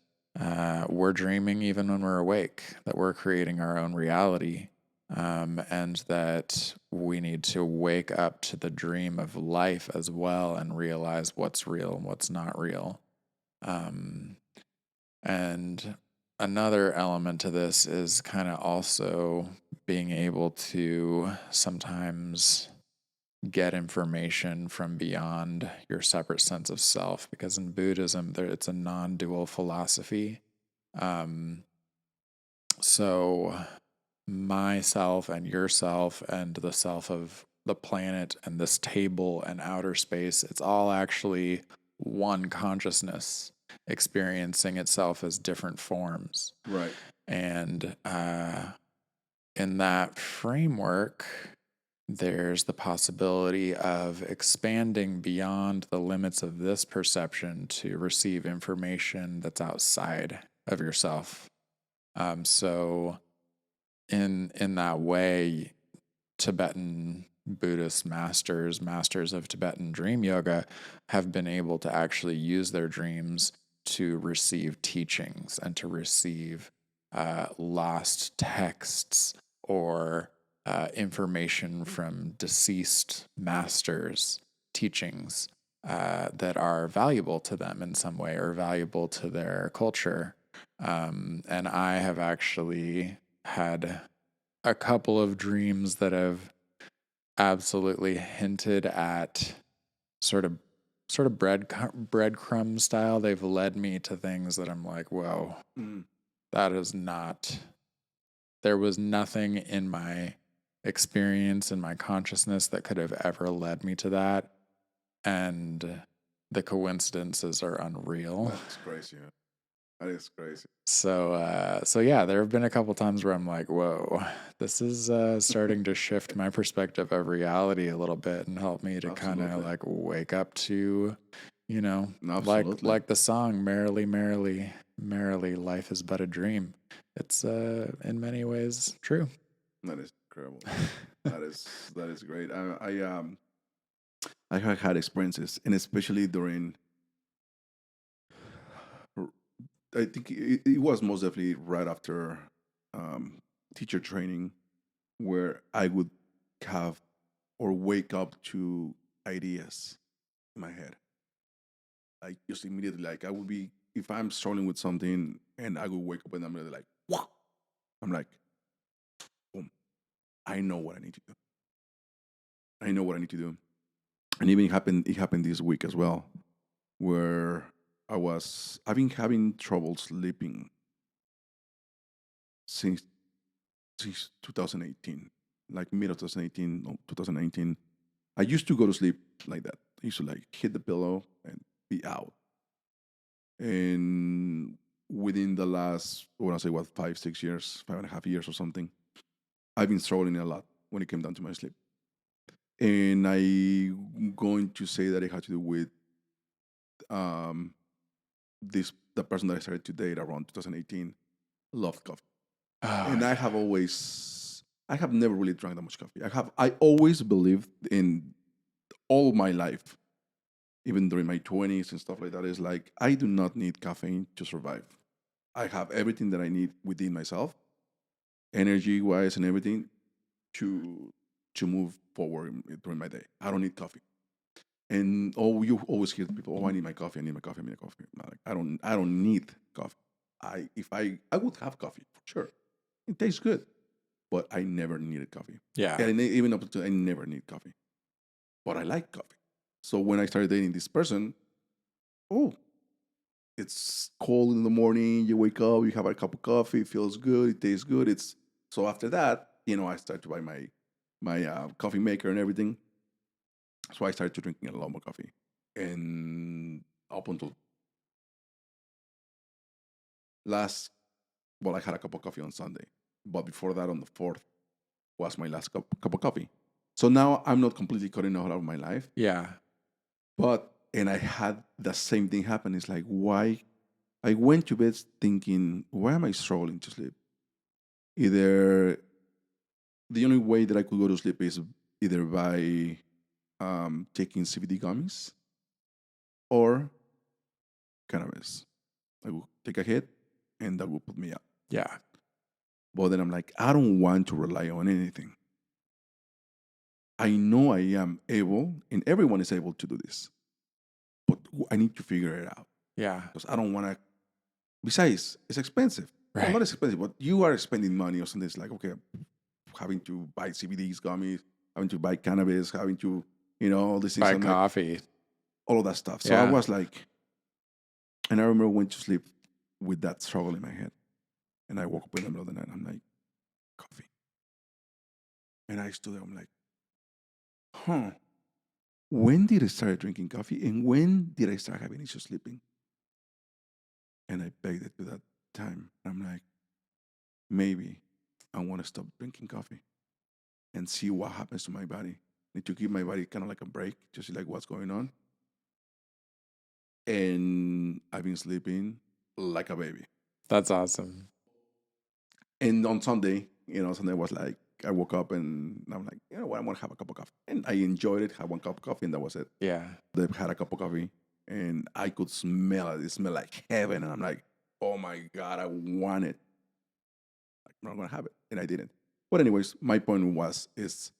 we're dreaming even when we're awake, that we're creating our own reality, and that we need to wake up to the dream of life as well and realize what's real and what's not real. Um, and another element to this is kind of also being able to sometimes get information from beyond your separate sense of self, because in Buddhism it's a non-dual philosophy. um, so myself and yourself and the self of the planet and this table and outer space, it's all actually one consciousness experiencing itself as different forms. Right. And in that framework, there's the possibility of expanding beyond the limits of this perception to receive information that's outside of yourself. So in that way, Tibetan Buddhist masters of Tibetan dream yoga, have been able to actually use their dreams to receive teachings and to receive lost texts or information from deceased masters' teachings that are valuable to them in some way or valuable to their culture. And I have actually had a couple of dreams that have absolutely hinted at sort of breadcrumb style. They've led me to things that I'm like, whoa, Mm. that is not. There was nothing in my experience in my consciousness that could have ever led me to that, and the coincidences are unreal. That's crazy. Man. That is crazy. So yeah, there have been a couple times where I'm like, "Whoa, this is starting to shift my perspective of reality a little bit and help me to kind of Absolutely. like wake up to, Absolutely. like the song "Merrily, Merrily, Merrily, Life is but a dream." It's in many ways true. That is incredible. That is great. I have had experiences, and especially during, I think it was most definitely right after um, teacher training, where I would have or wake up to ideas in my head. Like just immediately, like I would be if I'm struggling with something, and I would wake up and I'm really like, wow. I'm like, boom. I know what I need to do. I know what I need to do. And even it happened this week as well, where I've been having trouble sleeping since 2018, like mid of 2018, no, 2019. I used to go to sleep like that. I used to like hit the pillow and be out. And within the last, I want to say what, 5, 6 years, 5.5 years or something, I've been struggling a lot when it came down to my sleep. And I'm going to say that it had to do with um, the person that I started to date around 2018 loved coffee. Oh And yeah, I have never really drank that much coffee. I always believed in all my life, even during my 20s and stuff like that, is like, I do not need caffeine to survive. I have everything that I need within myself, energy wise and everything, to move forward during my day. I don't need coffee. And you always hear people, oh, I need my coffee, I need my coffee, I need my coffee. Like, I don't need coffee. I would have coffee for sure. It tastes good, but I never needed coffee. yeah, And even up to I never need coffee, but I like coffee. So when I started dating this person, oh, it's cold in the morning. You wake up, you have a cup of coffee. It feels good. It tastes good. It's so after that, I started to buy my coffee maker and everything. So I started to drinking a lot more coffee, and up until last, well, I had a cup of coffee on Sunday, but before that, on the 4th, was my last cup of coffee. So now I'm not completely cutting out of my life, yeah, but and I had the same thing happen. It's like, why I went to bed thinking, why am I struggling to sleep? Either the only way that I could go to sleep is either by taking CBD gummies or cannabis. I will take a hit and that will put me out. yeah, But then I'm like, I don't want to rely on anything. I know I am able, and everyone is able to do this, but I need to figure it out yeah, because I don't want to. Besides, it's expensive. Well, right. not expensive, but you are spending money or something. It's like, okay, having to buy CBDs, gummies, having to buy cannabis, having to, all these things. Buy I'm like, coffee. all of that stuff. So I Yeah, was like, and I remember went to sleep with that struggle in my head. And I woke up in the middle of the night and I'm like, coffee. And I stood there, I'm like, huh, when did I start drinking coffee? And when did I start having issues sleeping? And I begged it to that time. I'm like, maybe I want to stop drinking coffee. and see what happens to my body. Need to give my body kind of like a break, to see like what's going on. And I've been sleeping like a baby. That's awesome. And on Sunday, Sunday was like, I woke up and I'm like, you know what, I'm gonna have a cup of coffee. And I enjoyed it, had one cup of coffee, and that was it. Yeah. They had a cup of coffee, and I could smell it. It smelled like heaven. And I'm like, oh my God, I want it. I'm not gonna have it. And I didn't. But anyways, my point is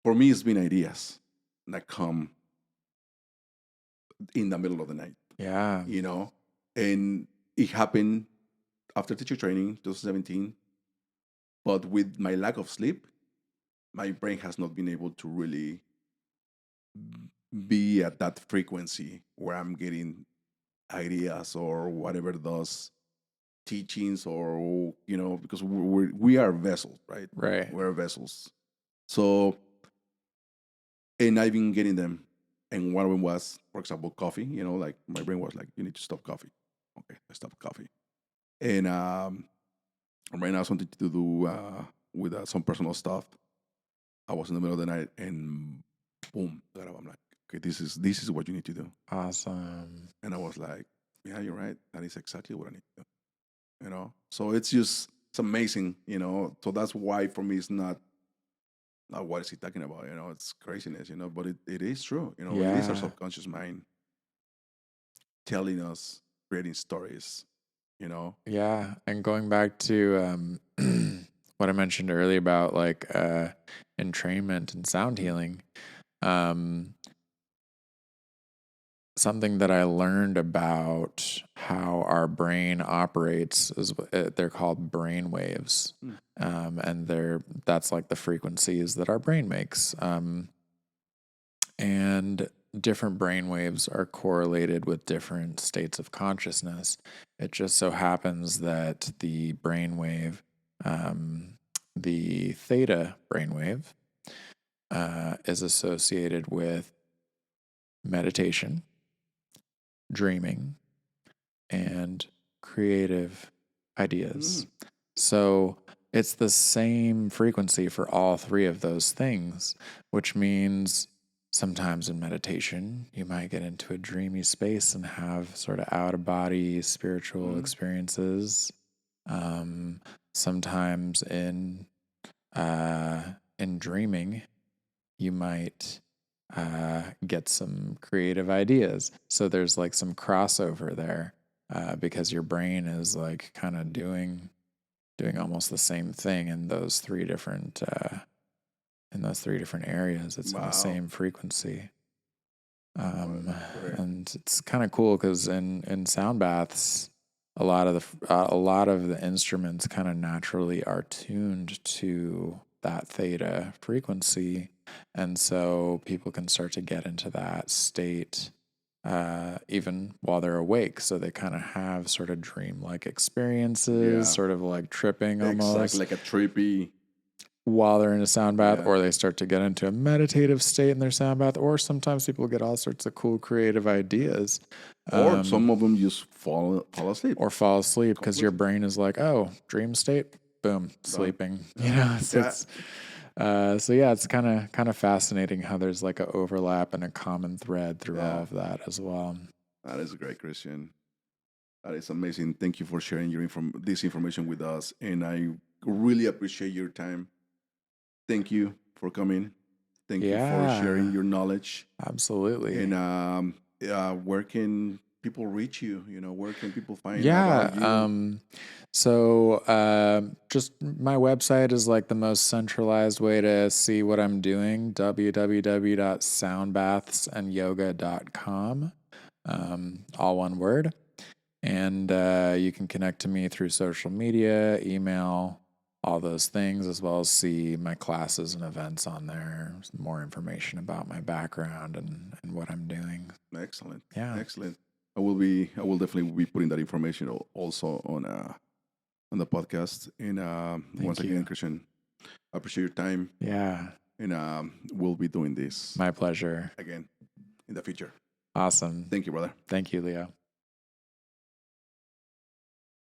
for me it's been ideas that come in the middle of the night, Yeah. And it happened after teacher training, 2017. But with my lack of sleep, my brain has not been able to really be at that frequency where I'm getting ideas or whatever those teachings, or because we are vessels, right? Right. We're vessels. So, and I've been getting them, and one of them was, for example, coffee. Like my brain was like, you need to stop coffee. Okay, I stopped coffee, and right now something to do with some personal stuff. I was in the middle of the night, and boom, got up. I'm like, okay, this is what you need to do. Awesome. And I was like, yeah, you're right. That is exactly what I need to do. So it's amazing. So that's why for me it's not what is he talking about. It's craziness. But it is true. It is our Yeah. subconscious mind telling us, creating stories. Yeah. And going back to what I mentioned earlier about like entrainment and sound healing, something that I learned about how our brain operates is they're called brain waves. And that's like the frequencies that our brain makes. And different brain waves are correlated with different states of consciousness. It just so happens that the brainwave, the theta brainwave, is associated with meditation, dreaming, and creative ideas. So it's the same frequency for all three of those things, which means sometimes in meditation, you might get into a dreamy space and have sort of out of body spiritual experiences. Sometimes in dreaming, you might get some creative ideas. So there's like some crossover there because your brain is like kind of doing almost the same thing in those three different areas. It's in the same frequency. And it's kind of cool because in sound baths, a lot of the instruments kind of naturally are tuned to that theta frequency, and so people can start to get into that state even while they're awake. So they kind of have sort of dream-like experiences, sort of like tripping almost, like a trippy, while they're in a sound bath, or they start to get into a meditative state in their sound bath, or sometimes people get all sorts of cool creative ideas. Or some of them just fall asleep. Or fall asleep because your brain is like, oh, dream state, boom, sleeping. So yeah, it's kind of fascinating how there's like an overlap and a common thread through all of that as well. That is great, Christian. That is amazing. Thank you for sharing this information with us, and I really appreciate your time. Thank you for coming. Thank you for sharing your knowledge. Absolutely. And where can people reach you? Where can people find about you? So just my website is like the most centralized way to see what I'm doing, www.soundbathsandyoga.com, all one word. And you can connect to me through social media, email, all those things, as well as see my classes and events on there, more information about my background and what I'm doing. Excellent. Yeah. Excellent. I will definitely be putting that information also on the podcast. And once again, Christian, I appreciate your time. Yeah. And we'll be doing this. My pleasure. Again in the future. Awesome. Thank you, brother. Thank you, Leo.